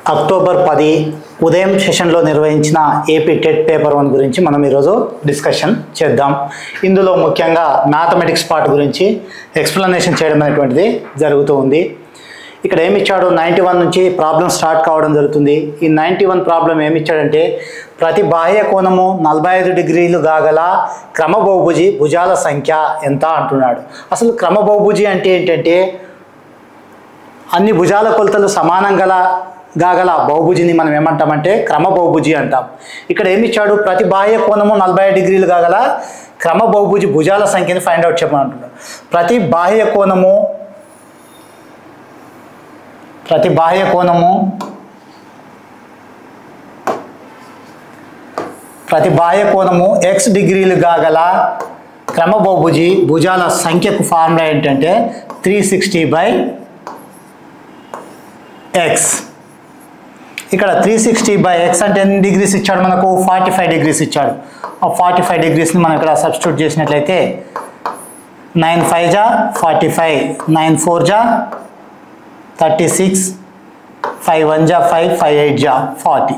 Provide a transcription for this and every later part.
October 10 ఉదయం సెషన్లో నిర్వహించిన ఏపీ టెట్ పేపర్ 1 గురించి మనం ఈరోజు డిస్కషన్ చేద్దాం. ఇందులో ముఖ్యంగా మ్యాథమెటిక్స్ పార్ట్ గురించి ఎక్స్ప్లెనేషన్ చేయడం అనేటువంటిది జరుగుతూ ఉంది. ఇక్కడ ఏమి ఇచ్చాడు, 91 నుంచి ప్రాబ్లం స్టార్ట్ కావడం జరుగుతుంది. ఈ 91 ప్రాబ్లం ఏమి ఇచ్చాడంటే, ప్రతి బాహ్య కోణము 45 డిగ్రీలు కాగల క్రమబహుభుజి భుజాల సంఖ్య ఎంత అంటున్నాడు. అసలు క్రమబహుభుజి అంటే ఏంటంటే, అన్ని భుజాల కొలతలు సమానం గాగల బహుభుజిని మనం ఏమంటామంటే క్రమబహుభుజి అంటాం. ఇక్కడ ఏమి ఇచ్చాడు, ప్రతి బాహ్య కోణము 45 డిగ్రీలు కాగల క్రమబహుభుజి భుజాల సంఖ్యని ఫైండ్ అవుట్ చెప్పమని అంటున్నాడు. ప్రతి బాహ్య కోణము x డిగ్రీలు కాగల క్రమబహుభుజి భుజాల సంఖ్యకు ఫార్ములా ఏంటంటే 360/x. ఇక్కడ 360/x అంటే ఎన్ని డిగ్రీస్ ఇచ్చాడు, మనకు 45 డిగ్రీస్ ఇచ్చాడు. ఆ 45 డిగ్రీస్ని మనం ఇక్కడ సబ్స్టిట్యూట్ చేసినట్లయితే 9 5 జా 45, 9 4 జా 36, 5 1 జా 5, 5 8 జా 40.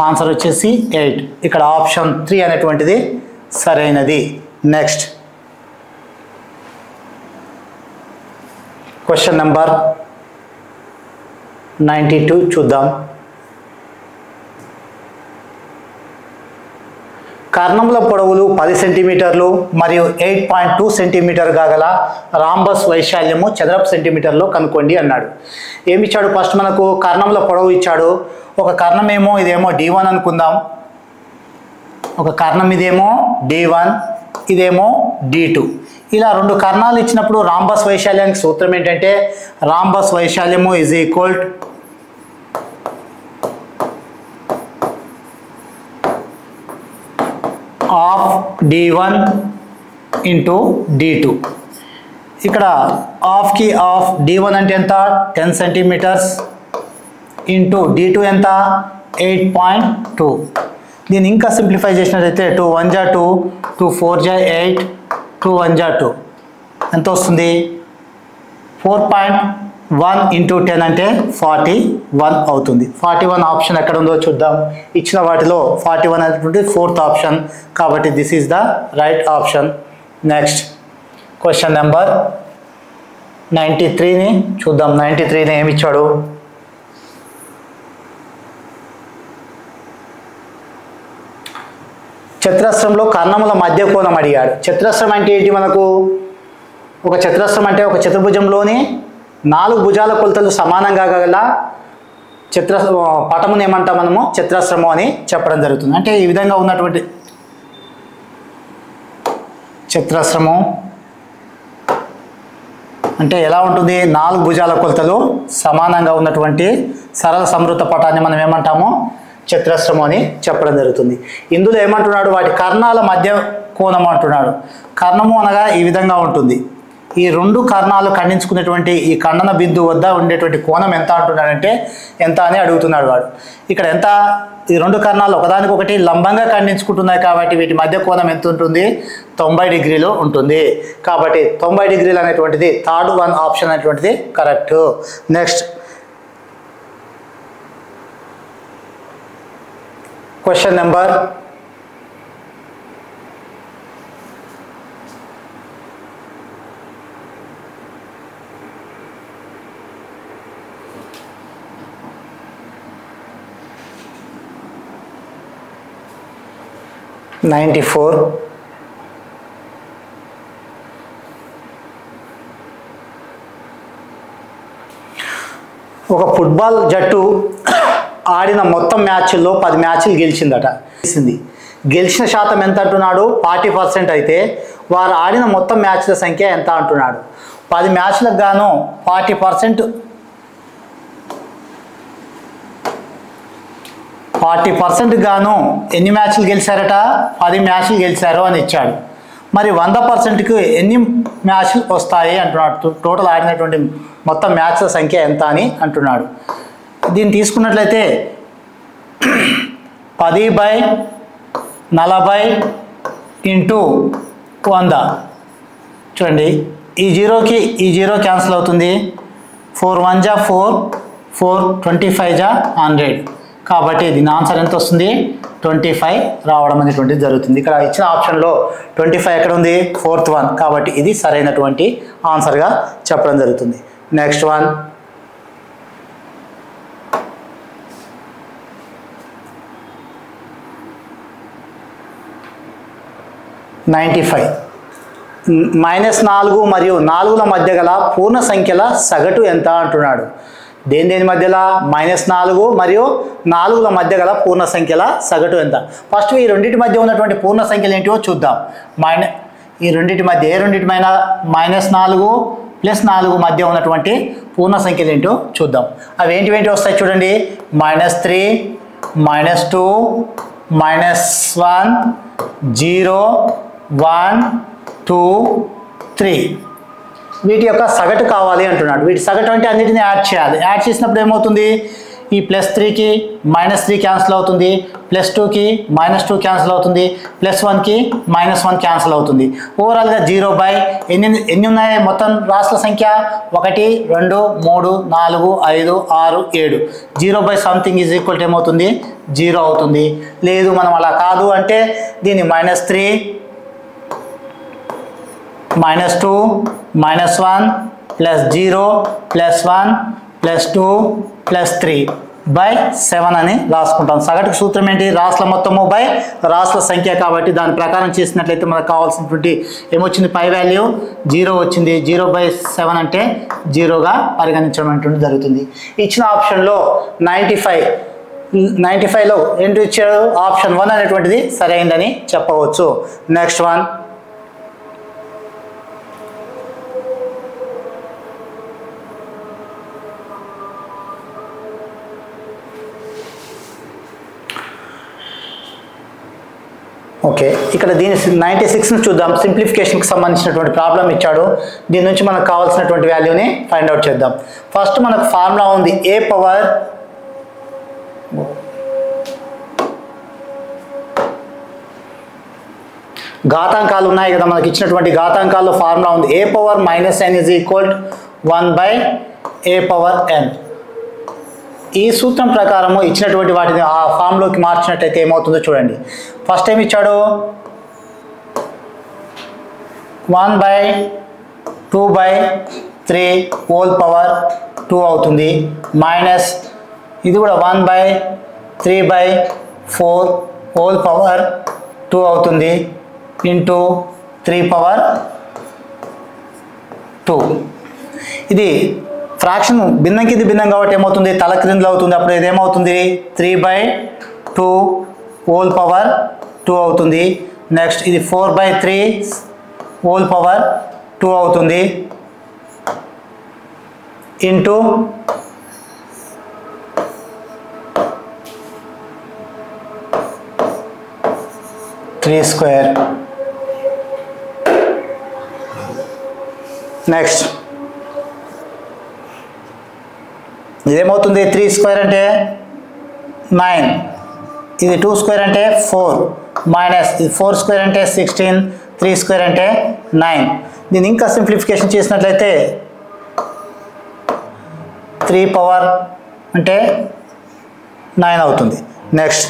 ఆన్సర్ వచ్చేసి 8. ఇక్కడ ఆప్షన్ 3 అనేటువంటిది సరైనది. నెక్స్ట్ క్వశ్చన్ నెంబర్ 92 చూద్దాం. కర్ణముల పొడవులు 10 సెంటీమీటర్లు మరియు 8.2 సెంటీమీటర్ గల రాంబస్ వైశాల్యము చదరపు సెంటీమీటర్లో కనుక్కోండి అన్నాడు. ఏమి ఇచ్చాడు, ఫస్ట్ మనకు కర్ణముల పొడవు ఇచ్చాడు. ఒక కర్ణం ఏమో ఇదేమో D1 అనుకుందాం. ఒక కర్ణం ఇదేమో D1, ఇదేమో D2. ఇలా రెండు కర్ణాలు ఇచ్చినప్పుడు రాంబస్ వైశాల్యానికి సూత్రం ఏంటంటే, రాంబస్ వైశాల్యము is equal of D1 into D2. ఇక్కడ ఆఫ్కి ఆఫ్ D1 అంటే ఎంత, 10 సెంటీమీటర్స్ ఇంటూ D2 ఎంత, 8.2. దీన్ని ఇంకా సింప్లిఫై చేసినట్లయితే 2 1 జా 2, 2 4 జా 8, 2 1 జా 2 ఎంత వస్తుంది, 4.1 ఇంటూ 10 అంటే 41 అవుతుంది. 41 ఆప్షన్ ఎక్కడ ఉందో చూద్దాం. ఇచ్చిన వాటిలో 41 అనేటువంటి 4th ఆప్షన్, కాబట్టి this is the right option. Next question number 93ని చూద్దాం. 93ని ఏమి ఇచ్చాడు, చతురస్రంలో కర్ణముల మధ్య కోణం అడిగాడు. చతురస్రం అంటే ఏంటి, మనకు ఒక చతురస్రం అంటే ఒక చతుర్భుజంలోని 4 భుజాల కొలతలు సమానంగా గల పటమును ఏమంటాం మనము, చతురస్రము అని చెప్పడం జరుగుతుంది. అంటే ఈ విధంగా ఉన్నటువంటి చతురస్రము అంటే ఎలా ఉంటుంది, 4 భుజాల కొలతలు సమానంగా ఉన్నటువంటి సరళ సంవృత పటాన్ని మనం ఏమంటాము, చతురస్రము అని చెప్పడం జరుగుతుంది. ఇందులో ఏమంటున్నాడు, వాటి కర్ణాల మధ్య కోణం అంటున్నాడు. కర్ణము అనగా ఈ విధంగా ఉంటుంది. ఈ రెండు కర్ణాలు ఖండించుకునేటువంటి ఈ ఖండన బిందువు వద్ద ఉండేటువంటి కోణం ఎంత అంటున్నాడంటే ఎంత అని అడుగుతున్నాడు వాడు. ఇక్కడ ఎంత, ఈ రెండు కర్ణాలు ఒకదానికొకటి లంబంగా ఖండించుకుంటున్నాయి కాబట్టి వీటి మధ్య కోణం ఎంత ఉంటుంది, 90 డిగ్రీలు ఉంటుంది. కాబట్టి 90 డిగ్రీలు అనేటువంటిది థర్డ్ వన్ ఆప్షన్ అనేటువంటిది కరెక్ట్. Next question number 94. ఒక ఫుట్బాల్ జట్టు ఆడిన మొత్తం మ్యాచ్ల్లో 10 మ్యాచ్లు గెలిచిందట. గెలిచిన శాతం ఎంత అంటున్నాడు, 40% అయితే వారు ఆడిన మొత్తం మ్యాచ్ల సంఖ్య ఎంత అంటున్నాడు. 10 మ్యాచ్లకు గాను 40% గాను ఎన్ని మ్యాచ్లు గెలిచారట, 10 మ్యాచ్లు గెలిచారు అని ఇచ్చాడు. మరి 100%కి ఎన్ని మ్యాచ్లు వస్తాయి అంటున్నాడు, టోటల్ ఆడినటువంటి మొత్తం మ్యాచ్ల సంఖ్య ఎంత అని అంటున్నాడు. దీన్ని తీసుకున్నట్లయితే 10/40 ఇంటూ 100 చూడండి, ఈ జీరోకి ఈ జీరో క్యాన్సిల్ అవుతుంది. 4 1 జా 4, 4 25 జా 100 కాబట్టి దీని ఆన్సర్ ఎంత వస్తుంది 25 రావడం అనేటువంటిది జరుగుతుంది. ఇక్కడ ఇచ్చిన ఆప్షన్లో 25 ఎక్కడ ఉంది 4th వన్ కాబట్టి ఇది సరైనటువంటి ఆన్సర్గా చెప్పడం జరుగుతుంది. నెక్స్ట్ వన్ -5 -4 మరియు 4ల మధ్య గల పూర్ణ సంఖ్యల సగటు ఎంత అంటున్నాడు. దేని మధ్యలో -4 మరియు 4ల మధ్య గల పూర్ణ సంఖ్యల సగటు ఎంత. ఫస్ట్ ఈ రెండింటి మధ్య ఉన్నటువంటి పూర్ణ సంఖ్యలు ఏంటివో చూద్దాం. ఈ రెండింటి మధ్య ఏ రెండింటిమైనా -4 + 4 మధ్య ఉన్నటువంటి పూర్ణ సంఖ్యలు ఏంటో చూద్దాం. అవి ఏంటి వస్తాయి చూడండి. -3 -2 -1 0 1 2 3 వీటి యొక్క సగటు కావాలి అంటున్నాడు. వీటి సగటు అంటే అన్నిటిని యాడ్ చేయాలి. యాడ్ చేసినప్పుడు ఏమవుతుంది ఈ +3కి -3 క్యాన్సిల్ అవుతుంది, +2కి -2 క్యాన్సిల్ అవుతుంది, +1కి -1 క్యాన్సిల్ అవుతుంది. ఓవరాల్గా 0 ఎన్ని ఉన్నాయి మొత్తం రాసుల సంఖ్య 1 2 3 4 5 6 7 0 సంథింగ్ ఈజ్ ఈక్వల్ టు ఏమవుతుంది 0 అవుతుంది. లేదు మనం అలా కాదు అంటే దీన్ని -3 -2 -1 +0 +1 +2 +3/7 అని రాసుకుంటాం. సగటు సూత్రం ఏంటి రాసుల మొత్తము బై రాసుల సంఖ్య కాబట్టి దాని ప్రకారం చేసినట్లయితే మనకు కావాల్సినటువంటి ఏమొచ్చింది పై వాల్యూ 0 వచ్చింది. 0/7 అంటే 0గా పరిగణించడం అనేటువంటి జరుగుతుంది. ఇచ్చిన ఆప్షన్లో 95లో ఏంటి ఇచ్చాడు ఆప్షన్ 1 అనేటువంటిది సరైందని చెప్పవచ్చు. Next one okay. ఇక్కడ దీని 96ని చూద్దాం. సింప్లిఫికేషన్కి సంబంధించినటువంటి ప్రాబ్లం ఇచ్చాడు. దీని నుంచి మనకు కావాల్సినటువంటి వాల్యూని ఫైండ్ అవుట్ చేద్దాం. ఫస్ట్ మనకు ఫార్ములా ఉంది a పవర్ ఘాతాంకాలు ఉన్నాయి కదా మనకి ఇచ్చినటువంటి ఘాతాంకాల్లో ఫార్ములా ఉంది a పవర్ -n = 1/a⁴n. ఈ సూత్రం ప్రకారము ఇచ్చినటువంటి వాటిని ఆ ఫామ్లోకి మార్చినట్టయితే ఏమవుతుందో చూడండి. ఫస్ట్ ఏమి ఇచ్చాడు 1/2/3² అవుతుంది మైనస్ ఇది కూడా 1/3/4² అవుతుంది ఇంటూ 3/2. ఇది ఫ్రాక్షన్ భిన్నంకి ఇది భిన్నం కాబట్టి ఏమవుతుంది తల క్రిందలు అవుతుంది. అప్పుడు ఇదేమవుతుంది 3/2² అవుతుంది. నెక్స్ట్ ఇది 4/3² అవుతుంది ఇంటూ 3². నెక్స్ట్ ఇదేమవుతుంది 3² అంటే 9, ఇది 2² అంటే 4 మైనస్ ఇది 4² అంటే 16, 3² అంటే 9. దీన్ని ఇంకా సింప్లిఫికేషన్ చేసినట్లయితే 3 అంటే 9 అవుతుంది. నెక్స్ట్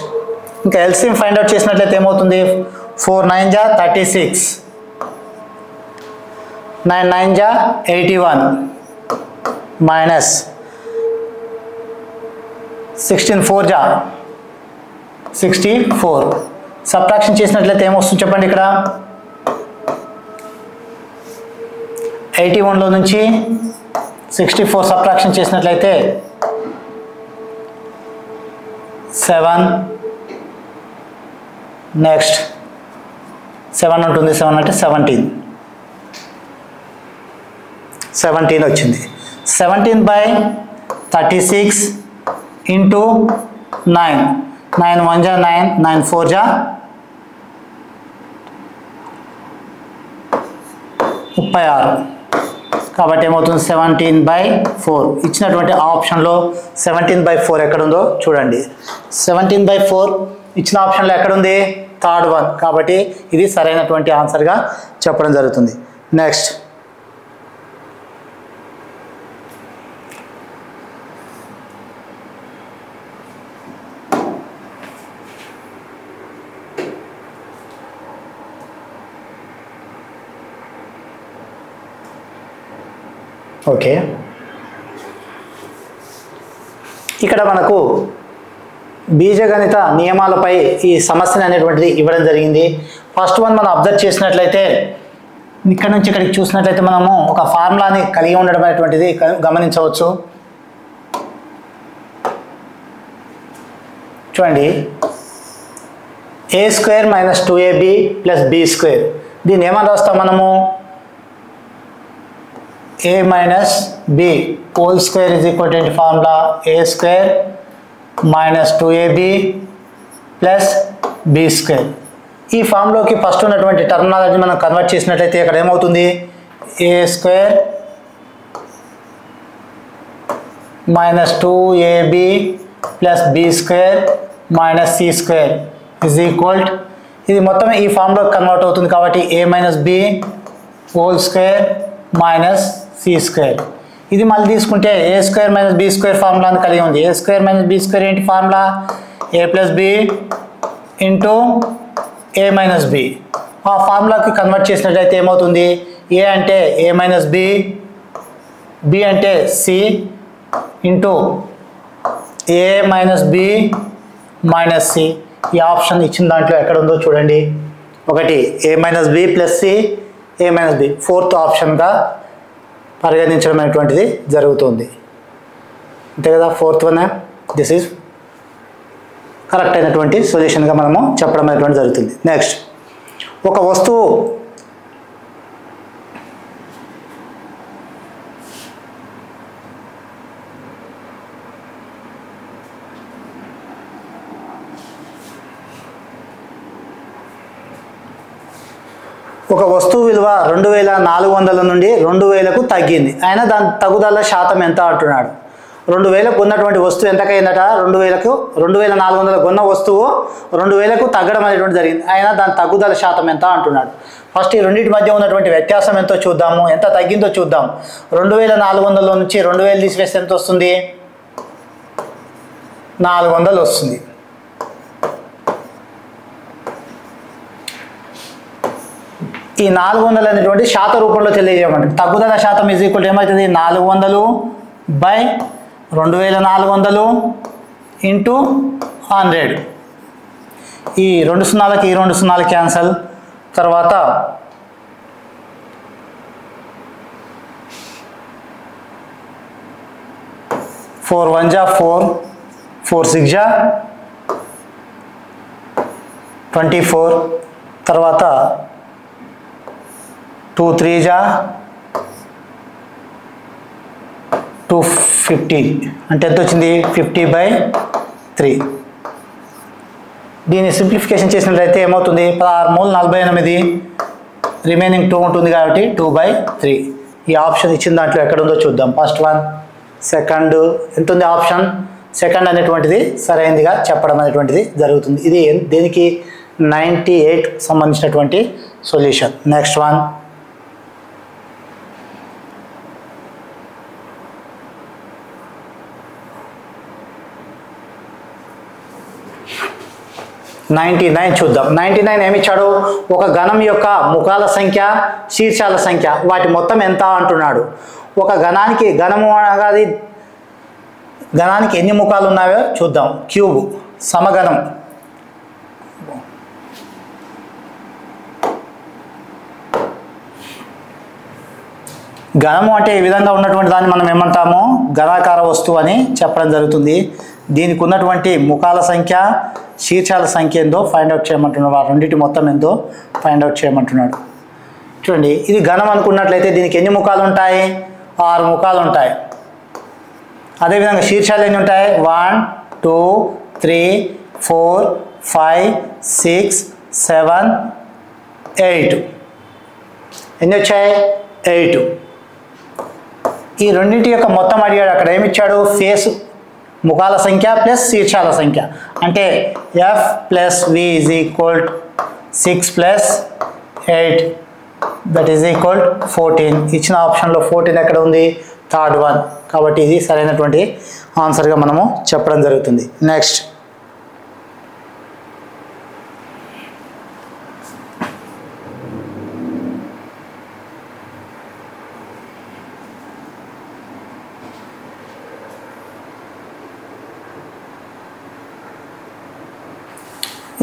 ఇంకా ఎల్సిఎం ఫైండ్ అవుట్ చేసినట్లయితే ఏమవుతుంది 4 9 జా 36, 9 9 జా 81 మైనస్ 16 4 జా 64. సబ్ట్రాక్షన్ చేసినట్లయితే ఏమొస్తుంది చెప్పండి. ఇక్కడ 81లో నుంచి 64 సబ్ట్రాక్షన్ చేసినట్లయితే 7, నెక్స్ట్ 7 ఉంటుంది. 7 అంటే 17 వచ్చింది. 17/36 ఇంటూ 9, 9 1 జా 9, 9 4 జా 36. కాబట్టి ఏమవుతుంది 17/4. ఇచ్చినటువంటి ఆప్షన్లో 17/4 ఎక్కడుందో చూడండి. 17/4 ఇచ్చిన ఆప్షన్లో ఎక్కడుంది 3rd వన్. కాబట్టి ఇది సరైనటువంటి ఆన్సర్గా చెప్పడం జరుగుతుంది. నెక్స్ట్ ఓకే, ఇక్కడ మనకు బీజగణిత నియమాలపై ఈ సమస్యను అనేటువంటిది ఇవ్వడం జరిగింది. ఫస్ట్ వన్ మనం అబ్జర్వ్ చేసినట్లయితే ఇక్కడ నుంచి ఇక్కడికి చూసినట్లయితే మనము ఒక ఫార్ములాని కలిగి ఉండడం అనేటువంటిది గమనించవచ్చు. చూడండి, a² - 2ab + b². దీన్ని ఏమని రాస్తాం మనము? a - b whole square is equal to formula a² - 2ab + b². ఈ ఫామ్లోకి ఫస్ట్ ఉన్నటువంటి టర్మినాలజీ మనం కన్వర్ట్ చేసినట్లయితే ఇక్కడ ఏమవుతుంది? a² - 2ab + b² - c² is equal to, ఇది మొత్తం ఈ ఫామ్లోకి కన్వర్ట్ అవుతుంది కాబట్టి a - b whole square - c². ఇది మళ్ళీ తీసుకుంటే a² - b² ఫార్ములాని కలిగి ఉంది. a² - b² ఏంటి formula? a + b into a - b. ఆ ఫార్ములాకి కన్వర్ట్ చేసినట్లయితే ఏమవుతుంది? a అంటే a - b, b అంటే c into a - b - c. ఈ ఆప్షన్ ఇచ్చిన దాంట్లో ఎక్కడ ఉందో చూడండి. ఒకటి a - b + c, a - b, fourth ఆప్షన్గా పరిగణించడం అనేటువంటిది జరుగుతుంది. అంతే కదా, fourth one this is correct అయినటువంటి సొల్యూషన్గా మనము చెప్పడం అనేటువంటి జరుగుతుంది. నెక్స్ట్, ఒక వస్తువు విలువ 2400 నుండి 2000కు తగ్గింది. అయినా దాని తగ్గుదల శాతం ఎంత అంటున్నాడు. 2000కు ఉన్నటువంటి వస్తువు ఎంతకైందట? 2400 కొన్న వస్తువు 2000కు తగ్గడం అనేటువంటి జరిగింది. అయినా దాని తగ్గుదల శాతం ఎంత అంటున్నాడు. ఫస్ట్ ఈ రెండింటి మధ్య ఉన్నటువంటి వ్యత్యాసం ఎంతో చూద్దాము, ఎంత తగ్గిందో చూద్దాం. 2400 నుంచి 2000 తీసివేస్తే ఎంత వస్తుంది? 400 వస్తుంది. ఈ 400 అనేటువంటి శాత రూపంలో తెలియజేయమంటే తగ్గుదల శాతం ఈజ్ ఈక్వల్ ఏమవుతుంది? 400/2400 ఇంటూ 100. ఈ 2 సున్నాలకి ఈ 2 సున్నాలు క్యాన్సల్. తర్వాత 4 1 = 4, 4 6 = 24. తర్వాత 2 3 = 250. అంటే ఎంత వచ్చింది? 50/3. దీన్ని సింప్లిఫికేషన్ చేసినట్లయితే ఏమవుతుంది? 16 - 48, రిమైనింగ్ 2 ఉంటుంది కాబట్టి 2/3. ఈ ఆప్షన్ ఇచ్చిన దాంట్లో ఎక్కడ ఉందో చూద్దాం. ఫస్ట్ వన్, సెకండ్ ఎంత ఉంది? ఆప్షన్ సెకండ్ అనేటువంటిది సరైనదిగా చెప్పడం అనేటువంటిది జరుగుతుంది. ఇది దేనికి? 98 సంబంధించినటువంటి సొల్యూషన్. నెక్స్ట్ వన్, చూద్దాం. 99 ఏమి ఇచ్చాడు? ఒక గణం యొక్క ముఖాల సంఖ్య, శీర్షాల సంఖ్య, వాటి మొత్తం ఎంత అంటున్నాడు. ఒక గణానికి, గణము అనగా గణానికి ఎన్ని ముఖాలు ఉన్నాయో చూద్దాం. క్యూబ్, సమగణం. గణము అంటే ఈ విధంగా ఉన్నటువంటి దాన్ని మనం ఏమంటాము? ఘనాకార వస్తువు అని చెప్పడం జరుగుతుంది. దీనికి ఉన్నటువంటి ముఖాల సంఖ్య, శీర్షాల సంఖ్య ఎంతో ఫైండ్ అవుట్ చేయమంటున్నాడు. ఆ రెండింటి మొత్తం ఎంతో ఫైండ్ అవుట్ చేయమంటున్నాడు. చూడండి, ఇది ఘనం అనుకున్నట్లయితే దీనికి ఎన్ని ముఖాలు ఉంటాయి? 6 ముఖాలు ఉంటాయి. అదేవిధంగా శీర్షాలు ఎన్ని ఉంటాయి? 1 2 3 4 5 6 7 8. ఎన్ని వచ్చాయి? 8. ఈ రెండింటి యొక్క మొత్తం అడిగాడు. అక్కడ ఏమిచ్చాడు? ఫేస్ ముఖాల సంఖ్య ప్లస్ శీర్షాల సంఖ్య. అంటే F + V = 6 + 8 = 14. ఇచ్చిన ఆప్షన్లో 14 ఎక్కడ ఉంది? Third one. కాబట్టి ఇది సరైనటువంటి ఆన్సర్గా మనము చెప్పడం జరుగుతుంది. నెక్స్ట్,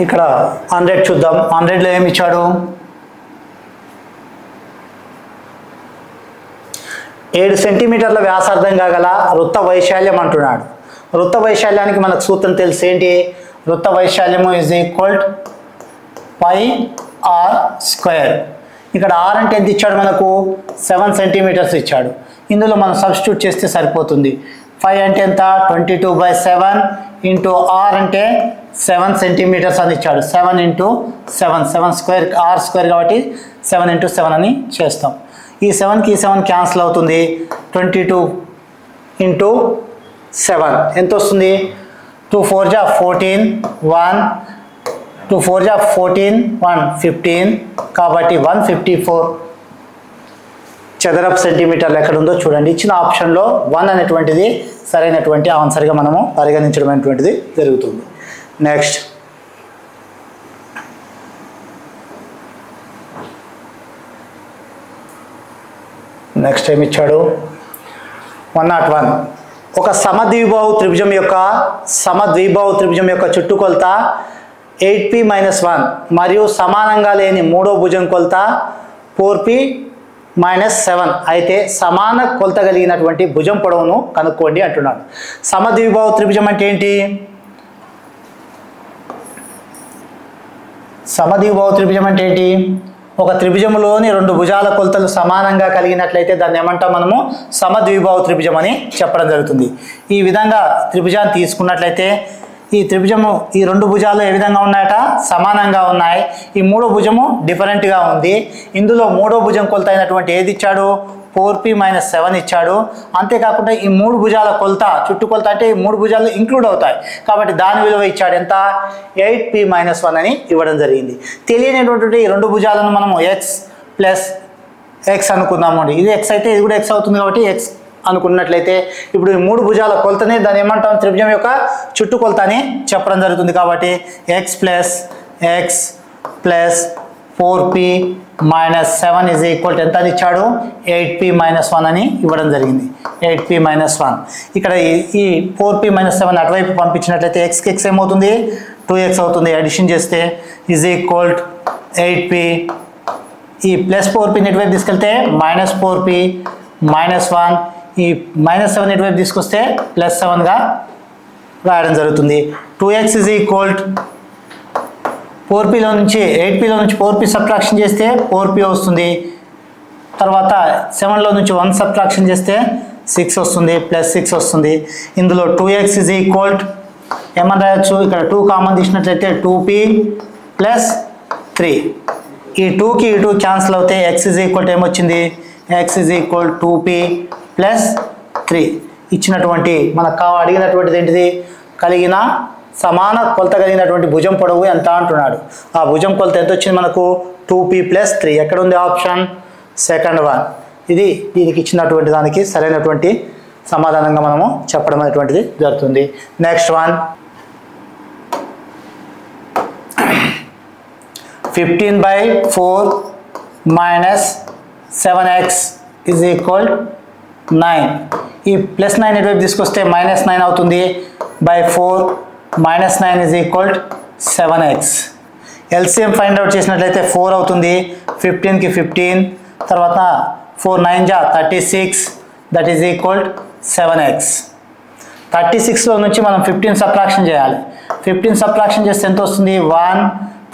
ఇక్కడ 100 చూద్దాం. 100లో ఏమి ఇచ్చాడు? 7 సెంటీమీటర్ల వ్యాసార్థం గల వృత్త వైశాల్యం అంటున్నాడు. వృత్త వైశాల్యానికి మనకు సూత్రం తెలుసు. ఏంటి? వృత్త వైశాల్యము is equal pi r square. ఇక్కడ ఆర్ అంటే ఎంత ఇచ్చాడు మనకు? 7 సెంటీమీటర్స్ ఇచ్చాడు. ఇందులో మనం సబ్స్టిట్యూట్ చేస్తే సరిపోతుంది. 5 అంటే ఎంత? 22/7 ఇంటూ ఆర్ అంటే 7 సెంటీమీటర్స్ అని ఇచ్చాడు. 7 ఇంటూ 7, 7 స్క్వేర్, ఆర్ స్క్వేర్ కాబట్టి 7 ఇంటూ 7 అని చేస్తాం. ఈ 7కి 7 క్యాన్సిల్ అవుతుంది. 22 ఇంటూ 7 ఎంత వస్తుంది? 2 4 జా 14, 1 2 4 జా 14, 1 15 కాబట్టి 154 చదరపు సెంటీమీటర్లు ఎక్కడ ఉందో చూడండి. ఇచ్చిన ఆప్షన్లో 1 అనేటువంటిది సరైనటువంటి ఆన్సర్గా మనము పరిగణించడం అనేటువంటిది జరుగుతుంది. నెక్స్ట్ ఏమి ఇచ్చాడు? 101. ఒక సమద్విబాహు త్రిభుజం యొక్క చుట్టుకొలత 8p-1 మరియు సమానంగా లేని మూడో భుజం కొలత 4p-7 అయితే సమాన కొలత కలిగినటువంటి భుజం పొడవును కనుక్కోండి అంటున్నాడు. సమద్విబాహు త్రిభుజం అంటే ఏంటి? సమద్విబాహు త్రిభుజం అంటే ఏంటి? ఒక త్రిభుజంలోని 2 భుజాల కొలతలు సమానంగా కలిగినట్లయితే దాన్ని ఏమంటాం మనము? సమద్విబాహు త్రిభుజం అని చెప్పడం జరుగుతుంది. ఈ విధంగా త్రిభుజాన్ని తీసుకున్నట్లయితే ఈ త్రిభుజము ఈ 2 భుజాలు ఏ విధంగా ఉన్నాయట? సమానంగా ఉన్నాయి. ఈ మూడో భుజము డిఫరెంట్గా ఉంది. ఇందులో మూడో భుజం కొలత అయినటువంటి ఏది ఇచ్చాడు? 4p-7 ఇచ్చాడు. అంతేకాకుండా ఈ 3 భుజాల కొలత, చుట్టుకొలత అంటే ఈ 3 భుజాలు ఇంక్లూడ్ అవుతాయి కాబట్టి దాని విలువ ఇచ్చాడు. ఎంత? 8p-1 అని ఇవ్వడం జరిగింది. తెలియనటువంటి ఈ 2 భుజాలను మనము x ప్లస్ x అనుకుందాము. ఇది x అయితే ఇది కూడా x అవుతుంది కాబట్టి x అనుకున్నట్లయితే ఇప్పుడు ఈ 3 భుజాల కొలతనే దాన్ని ఏమంటాం? త్రిభుజం యొక్క చుట్టుకొలత అని చెప్పడం జరుగుతుంది. కాబట్టి x plus 4p-7 is equal to ఎంత అని ఇచ్చాడు? 8p-1 అని ఇవ్వడం జరిగింది. 8p-1 ఇక్కడ ఈ 4p-7 అటువైపు పంపించినట్లయితే xకి x ఏమవుతుంది? 2x అవుతుంది. అడిషన్ చేస్తే ఈజ్ ఈక్వల్ టు 8p, ఈ ప్లస్ 4p ఇటువైపు తీసుకెళ్తే -4p-1, ఈ -7 ఇటువైపు తీసుకొస్తే +7గా రాయడం జరుగుతుంది. 2x ఈజ్ ఈక్వల్ టు 4pలో నుంచి 8pలో నుంచి 4p సబ్ట్రాక్షన్ చేస్తే 4p వస్తుంది. తర్వాత 7లో నుంచి 1 సబ్ట్రాక్షన్ చేస్తే 6 వస్తుంది, +6 వస్తుంది. ఇందులో 2x ఈజ్ ఈక్వల్ టు ఏమని రాయొచ్చు? ఇక్కడ 2 కామన్ తీసినట్లయితే 2p+3. ఈ 2కి ఈ 2 క్యాన్సిల్ అవుతే x ఈజ్ ఈక్వల్ టు ఏమొచ్చింది? x is equal 2p+3. ఇచ్చినటువంటి మనకు అడిగినటువంటిది ఏంటిది? కలిగిన సమాన కొలత కలిగినటువంటి భుజం పొడవు ఎంత అంటున్నాడు. ఆ భుజం కొలత ఎంత వచ్చింది మనకు? 2p+3. ఎక్కడ ఉంది ఆప్షన్? Second one. ఇది దీనికి ఇచ్చినటువంటి దానికి సరైనటువంటి సమాధానంగా మనము చెప్పడం అనేటువంటిది జరుగుతుంది. Next one 15/4-7x is equal 9. ఈ +9 ఇటువైపు తీసుకొస్తే -9 అవుతుంది. /4 -9 is equal 7x. LCM find out చేసినట్లయితే 4 అవుతుంది. 15కి 15, తర్వాత 4 9 జా 36, దట్ ఈజ్ ఈక్వల్ 7x. 36లో నుంచి మనం 15 సబ్ట్రాక్షన్ చేయాలి. 15 సబ్ట్రాక్షన్ చేస్తే ఎంత వస్తుంది? 1,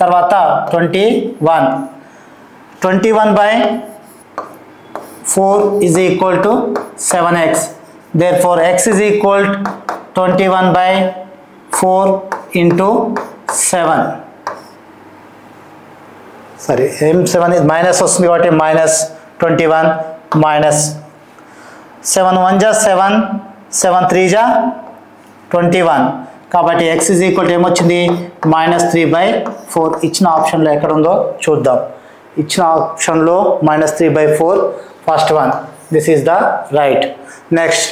తర్వాత 21. 21/4 is equal to 7x. Therefore x is equal to 21/4 into 7. Sorry, m7 is minus వస్తుంది కాబట్టి -21 minus 7 1 జా 7, 7 3 జా 21 కాబట్టి x is equal to ఏమొచ్చింది? -3/4. ఇచ్చిన ఆప్షన్లో ఎక్కడ ఉందో చూద్దాం. ఇచ్చిన ఆప్షన్లో -3/4 first one. This is the right. Next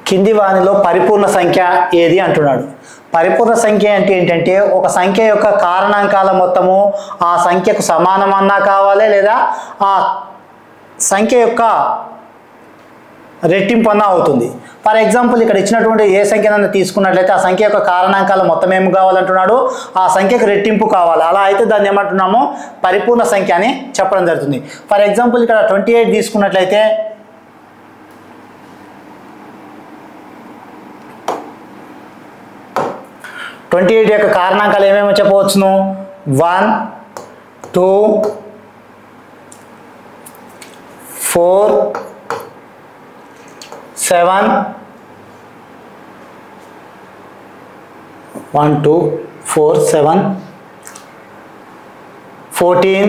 కింది వానిలో పరిపూర్ణ సంఖ్య ఏది అంటున్నాడు. పరిపూర్ణ సంఖ్య అంటే ఏంటంటే ఒక సంఖ్య యొక్క కారణాంకాల మొత్తము ఆ సంఖ్యకు సమానమన్నా కావాలి లేదా ఆ సంఖ్య యొక్క రెట్టింపు అన్నా అవుతుంది. ఫర్ ఎగ్జాంపుల్ ఇక్కడ ఇచ్చినటువంటి ఏ సంఖ్యనైనా తీసుకున్నట్లయితే ఆ సంఖ్య యొక్క కారణాంకాల మొత్తం ఏమి కావాలంటున్నాడు, ఆ సంఖ్యకు రెట్టింపు కావాలి. అలా అయితే దాన్ని ఏమంటున్నాము, పరిపూర్ణ సంఖ్య అని చెప్పడం జరుగుతుంది. ఫర్ ఎగ్జాంపుల్ ఇక్కడ 28 తీసుకున్నట్లయితే 28 యొక్క కారణాంకాలు ఏమేమో చెప్పవచ్చును, 1 2 4 7 1 2 4 7 14,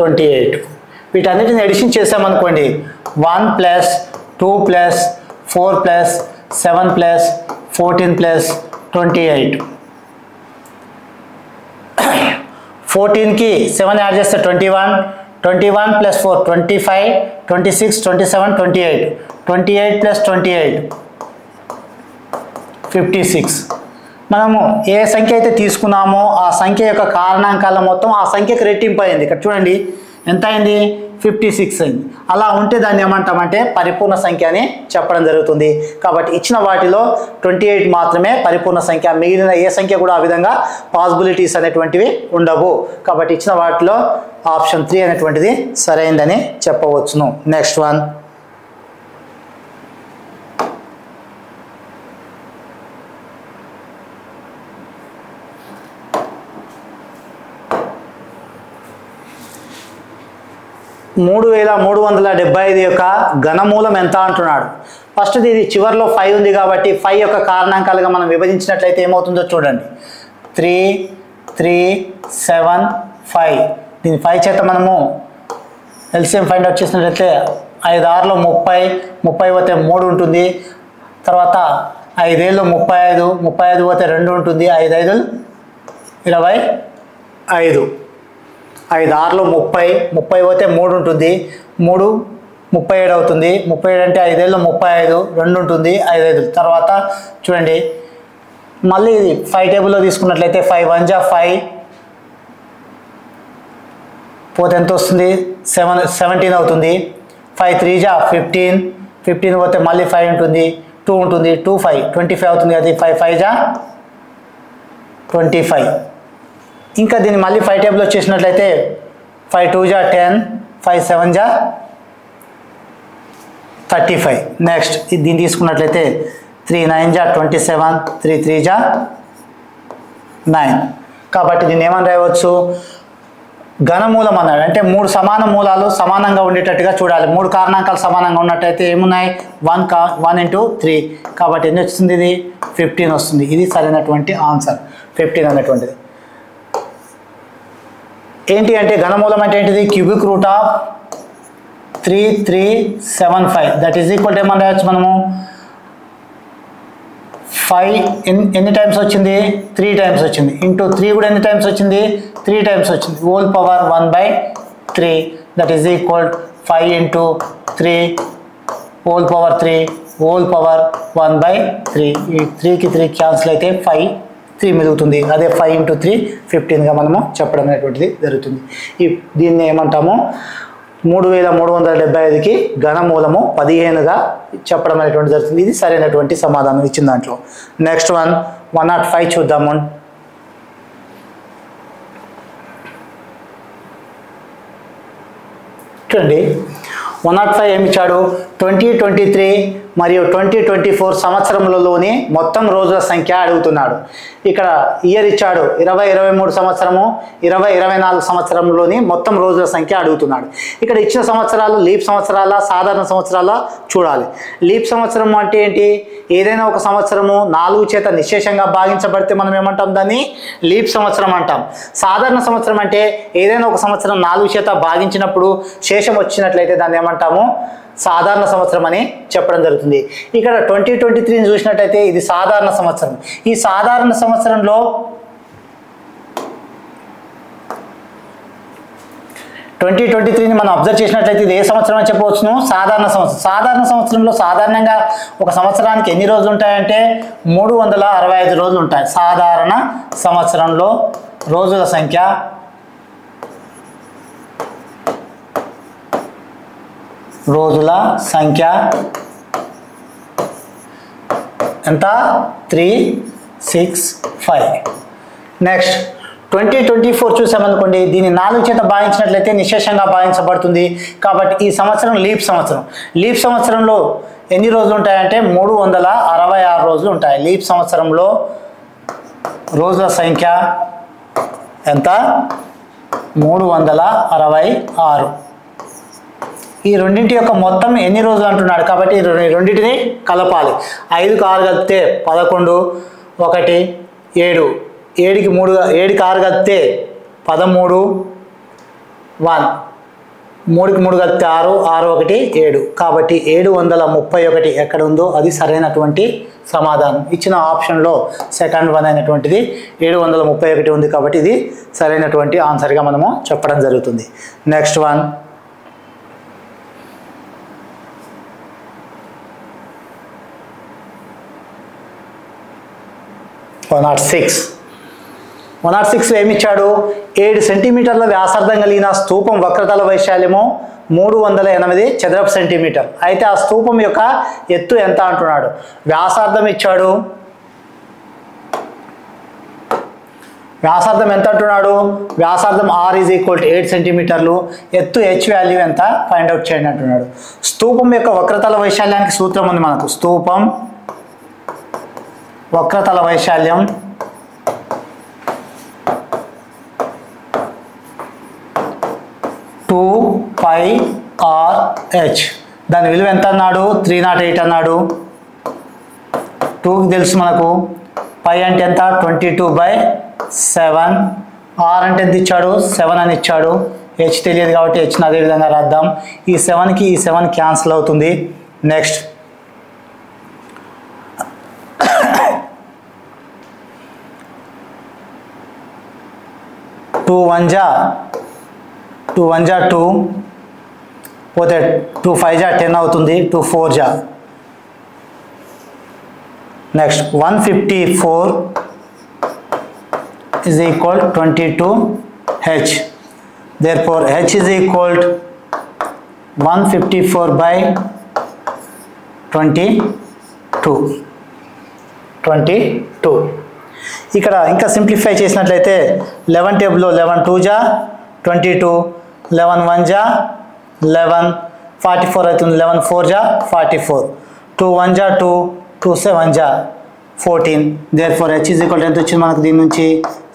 28. వీటన్నిటిని ఎడిషన్ చేసామనుకోండి, 1 + 2 + 4 + 7 + 14 + 28. 14కి 7 యాడ్ చేస్తే 21, 21 + 4 25, 26, 27, 28, 28 + 28 56. మనము ఏ సంఖ్య అయితే తీసుకున్నామో ఆ సంఖ్య యొక్క కారణాంకాల మొత్తం ఆ సంఖ్యకు రెట్టింపు అయింది. ఇక్కడ చూడండి ఎంత అయింది, 56 అయింది. అలా ఉంటే దాన్ని ఏమంటామంటే పరిపూర్ణ సంఖ్య అని చెప్పడం జరుగుతుంది. కాబట్టి ఇచ్చిన వాటిలో 28 మాత్రమే పరిపూర్ణ సంఖ్య, మిగిలిన ఏ సంఖ్య కూడా ఆ విధంగా పాసిబిలిటీస్ అనేటువంటివి ఉండవు. కాబట్టి ఇచ్చిన వాటిలో ఆప్షన్ 3 అనేటువంటిది సరైనదని చెప్పవచ్చును. నెక్స్ట్ వన్, మూడు 375 యొక్క ఘనమూలం ఎంత అంటున్నాడు. ఫస్ట్ ఇది చివరిలో 5 ఉంది కాబట్టి 5 యొక్క కారణాంకాలుగా మనం విభజించినట్లయితే ఏమవుతుందో చూడండి, 3 3 7 5. దీని 5 చేత మనము ఎల్సిఎం ఫైండ్ అవుట్ చేసినట్లయితే 5 6లో 30, 30 పోతే 3 ఉంటుంది. తర్వాత 5 ఏళ్ళు 35, 35 పోతే 2 ఉంటుంది. 5 5 25, 5 6లో 30, 30 పోతే 3 ఉంటుంది. 3 37 అవుతుంది. 37 అంటే 5 ఏళ్ళు 35, 2 ఉంటుంది. 5 5. తర్వాత చూడండి మళ్ళీ 5 టేబుల్లో తీసుకున్నట్లయితే 5 1 = 5 పోతే ఎంత వస్తుంది, 17 అవుతుంది. 5 3 = 15, 15 పోతే మళ్ళీ 5 ఉంటుంది, 2 ఉంటుంది. 2 5 25 అవుతుంది. అది 5 5 = 25. ఇంకా దీన్ని మళ్ళీ 5 టేబుల్ వచ్చేసినట్లయితే 5 2 = 10, 5 7 = 35. నెక్స్ట్ దీన్ని తీసుకున్నట్లయితే 3 9 = 27, 3 3 = 9. కాబట్టి దీన్ని ఏమని రాయవచ్చు, ఘనమూలం అన్నాడు. అంటే 3 సమాన మూలాలు సమానంగా ఉండేటట్టుగా చూడాలి. 3 కారణాంకాలు సమానంగా ఉన్నట్టయితే ఏమున్నాయి, 1 × 3. కాబట్టి ఎన్ని వస్తుంది, ఇది 15 వస్తుంది. ఇది సరైనటువంటి ఆన్సర్ 15 అనేటువంటిది. ఏంటి అంటే ఘనమూలం అంటే ఏంటిది, cubic root of 3375. That is equal to ఏమని రాయొచ్చు మనము, 5 ఎన్ని టైమ్స్ వచ్చింది, 3 టైమ్స్ వచ్చింది. ఇంటూ 3 కూడా ఎన్ని టైమ్స్ వచ్చింది, 3 టైమ్స్ వచ్చింది. Whole power 1/3. That is equal 5 × 3 whole power 3 whole power 1/3. ఈ 3కి 3 క్యాన్సిల్ అయితే 5 3 మిగులుతుంది. అదే 5 × 3 15గా మనము చెప్పడం అనేటువంటిది జరుగుతుంది. దీన్ని ఏమంటాము, 3375కి ఘనమూలము 15గా చెప్పడం అనేటువంటి జరుగుతుంది. ఇది సరైనటువంటి సమాధానం ఇచ్చిన దాంట్లో. నెక్స్ట్ వన్ 105 చూద్దాము. చూడండి 105 ఏమి ఇచ్చాడు, 2023 మరియు 2024 సంవత్సరములలోని మొత్తం రోజుల సంఖ్య అడుగుతున్నాడు. ఇక్కడ ఇయర్ ఇచ్చాడు 2023 సంవత్సరము, 2024 సంవత్సరంలోని మొత్తం రోజుల సంఖ్య అడుగుతున్నాడు. ఇక్కడ ఇచ్చిన సంవత్సరాలు లీప్ సంవత్సరాల సాధారణ సంవత్సరాల చూడాలి. లీప్ సంవత్సరం అంటే ఏంటి, ఏదైనా ఒక సంవత్సరము 4 చేత నిశ్శేషంగా భాగించబడితే మనం ఏమంటాం, దాన్ని లీప్ సంవత్సరం అంటాం. సాధారణ సంవత్సరం అంటే ఏదైనా ఒక సంవత్సరం 4 చేత భాగించినప్పుడు శేషం వచ్చినట్లయితే దాన్ని ఏమంటాము, సాధారణ సంవత్సరం అని చెప్పడం జరుగుతుంది. ఇక్కడ 2023ని చూసినట్టయితే ఇది సాధారణ సంవత్సరం. ఈ సాధారణ సంవత్సరంలో 2023ని మనం అబ్జర్వ్ చేసినట్లయితే ఇది ఏ సంవత్సరం అని చెప్పవచ్చును? సాధారణ సంవత్సరం. సాధారణ సంవత్సరంలో సాధారణంగా ఒక సంవత్సరానికి ఎన్ని రోజులు ఉంటాయంటే 365 రోజులు ఉంటాయి. సాధారణ సంవత్సరంలో రోజుల సంఖ్య ఎంత? 365. నెక్స్ట్ 2024 చూసామనుకోండి, దీన్ని 4 చేత భాగించినట్లయితే నిశేషంగా భావించబడుతుంది. కాబట్టి ఈ సంవత్సరం లీప్ సంవత్సరం. లీప్ సంవత్సరంలో ఎన్ని రోజులు ఉంటాయంటే 366 రోజులు ఉంటాయి. లీప్ సంవత్సరంలో రోజుల సంఖ్య ఎంత? 366. ఈ రెండింటి యొక్క మొత్తం ఎన్ని రోజులు అంటున్నాడు కాబట్టి ఈ రెండింటిని కలపాలి. 5కి 6 కలిపితే 11, 1 7, 7కి 6 కలిపితే 13, 1, 3కి 3 కలిపితే 6, 6 1 7. కాబట్టి 731 ఎక్కడ ఉందో అది సరైనటువంటి సమాధానం. ఇచ్చిన ఆప్షన్లో సెకండ్ వన్ అయినటువంటిది 731 ఉంది కాబట్టి ఇది సరైనటువంటి ఆన్సర్గా మనము చెప్పడం జరుగుతుంది. నెక్స్ట్ వన్, 106 ఏమి ఇచ్చాడు? 7 సెంటీమీటర్ల వ్యాసార్థం కలిగిన స్తూపం వక్రతల వైశాల్యము 308 చదరపు సెంటీమీటర్. అయితే ఆ స్తూపం యొక్క ఎత్తు ఎంత అంటున్నాడు? వ్యాసార్థం ఇచ్చాడు. వ్యాసార్థం ఎంత అంటున్నాడు? వ్యాసార్థం r = 8 సెంటీమీటర్లు. ఎత్తు h వాల్యూ ఎంత ఫైండ్ అవుట్ చేయండి అంటున్నాడు. స్తూపం యొక్క వక్రతల వైశాల్యానికి సూత్రం ఉంది మనకు. స్తూపం వక్రతల వైశాల్యం πr/h. దాని విలువ ఎంత అన్నాడు? 308 అన్నాడు. 2కి తెలుసు మనకు. π అంటే ఎంత? 22/7. r అంటే ఎంత ఇచ్చాడు? 7 అని ఇచ్చాడు. h తెలియదు కాబట్టి hని అదే విధంగా రాద్దాం. ఈ 7కి ఈ 7 క్యాన్సిల్ అవుతుంది. నెక్స్ట్ 2 1 జా 2 పోతే 2 5 జా 10 అవుతుంది. 2 4 జా. Next 154 is equal 22h. Therefore h is equal to 154/22. ఇక్కడ ఇంకా సింప్లిఫై చేసినట్లయితే 11 టేబుల్లో 11 2 జా 22, 11 1 జా 11, 44 అవుతుంది. 11 4 జా 44, 2 1 జా 2, 2 7 జా 14. దేర్ఫోర్ h = ఎంత వచ్చింది మనకు? దీని నుంచి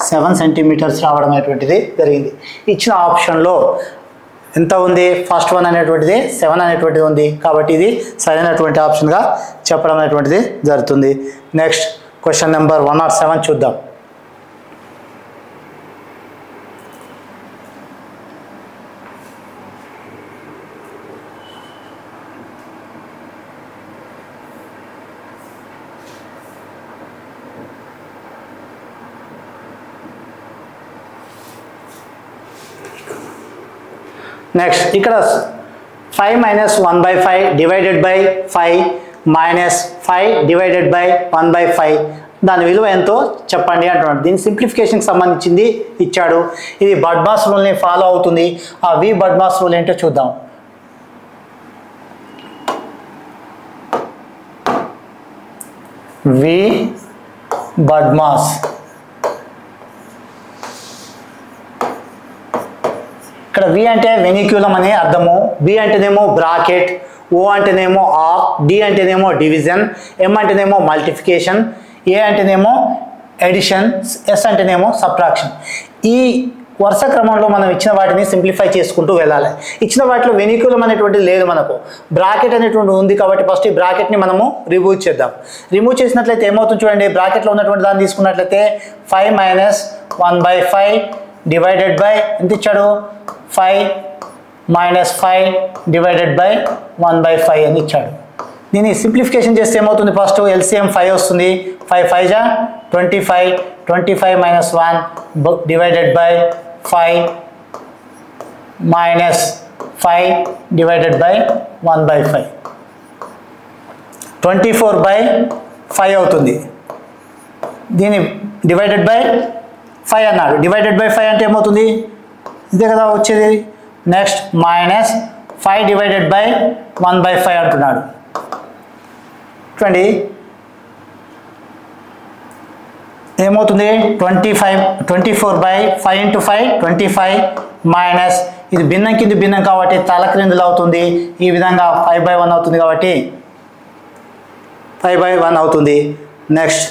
7 సెంటీమీటర్స్ రావడం అనేటువంటిది జరిగింది. ఇచ్చిన ఆప్షన్లో ఎంత ఉంది? ఫస్ట్ వన్ అనేటువంటిది 7 అనేటువంటిది ఉంది కాబట్టి ఇది సరైనటువంటి ఆప్షన్గా చెప్పడం అనేటువంటిది జరుగుతుంది. నెక్స్ట్ క్వశ్చన్ నెంబర్ 107 చూద్దాం. నెక్స్ట్ ఇక్కడ 5 - 1/5 divided by 5 minus 5 divided by 1/5 దాని విలువ ఎంతో చెప్పండి అంటున్నాడు. దీని సింప్లిఫికేషన్కి సంబంధించింది ఇచ్చాడు. ఇది బడ్మాస్ రూల్ని ఫాలో అవుతుంది. ఆ వి బడ్మాస్ రూల్ ఏంటో చూద్దాం. వి బడ్మాస్ ఇక్కడ వి అంటే వెనిక్యులం అనే అర్థము. బి అంటేనేమో బ్రాకెట్, ఓ అంటేనేమో ఆఫ్, డి అంటేనేమో డివిజన్, ఎం అంటేనేమో మల్టిఫికేషన్, ఏ అంటేనేమో ఎడిషన్, ఎస్ అంటేనేమో సబ్ట్రాక్షన్. ఈ వరుస క్రమంలో మనం ఇచ్చిన వాటిని సింప్లిఫై చేసుకుంటూ వెళ్ళాలి. ఇచ్చిన వాటిలో వెనిక్యులం అనేటువంటిది లేదు మనకు, బ్రాకెట్ అనేటువంటి ఉంది కాబట్టి ఫస్ట్ ఈ బ్రాకెట్ని మనము రిమూవ్ చేద్దాం. రిమూవ్ చేసినట్లయితే ఏమవుతుంది చూడండి, బ్రాకెట్లో ఉన్నటువంటి దాన్ని తీసుకున్నట్లయితే 5 - 1/5 డివైడెడ్ బై ఎంత ఇచ్చాడు? 5 - 5 డివైడెడ్ బై 1/5 అని ఇచ్చాడు. దీన్ని సింప్లిఫికేషన్ చేస్తే ఏమవుతుంది? ఫస్ట్ ఎల్సిఎం 5 వస్తుంది. 5 5 జా 25, 25 - 1 divided by 5 minus 5 divided by 1/5 24/5 అవుతుంది. దీన్ని డివైడెడ్ బై 5 అన్నాడు. డివైడెడ్ బై 5 అంటే ఏమవుతుంది? ఇదే కదా వచ్చేది. నెక్స్ట్ మైనస్ 5 డివైడెడ్ బై 1/5 అంటున్నాడు. చూడండి ఏమవుతుంది? 24/5 ఇంటూ 5 25 మైనస్ ఇది భిన్నం కింద భిన్నం కాబట్టి తల క్రిందులు అవుతుంది. ఈ విధంగా 5/1 అవుతుంది కాబట్టి 5/1 అవుతుంది. నెక్స్ట్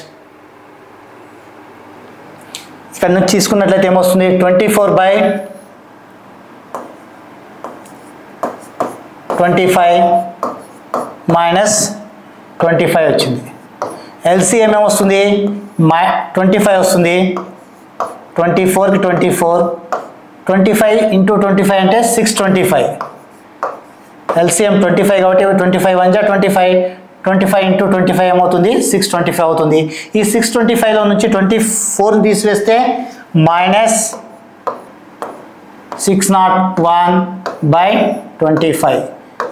ఇక్కడ నుంచి తీసుకున్నట్లయితే ఏమొస్తుంది? 24/25 మైనస్ 25 వచ్చింది. ఎల్సిఎం ఏమొస్తుంది? 25 వస్తుంది. 24కి 24 25 ఇంటూ 25 అంటే 625. ఎల్సిఎం 25 కాబట్టి 25 1 జా 25 25 ఇంటూ 25 ఏమవుతుంది? 625 అవుతుంది. ఈ 625లో నుంచి 24 తీసివేస్తే మైనస్ 601/25.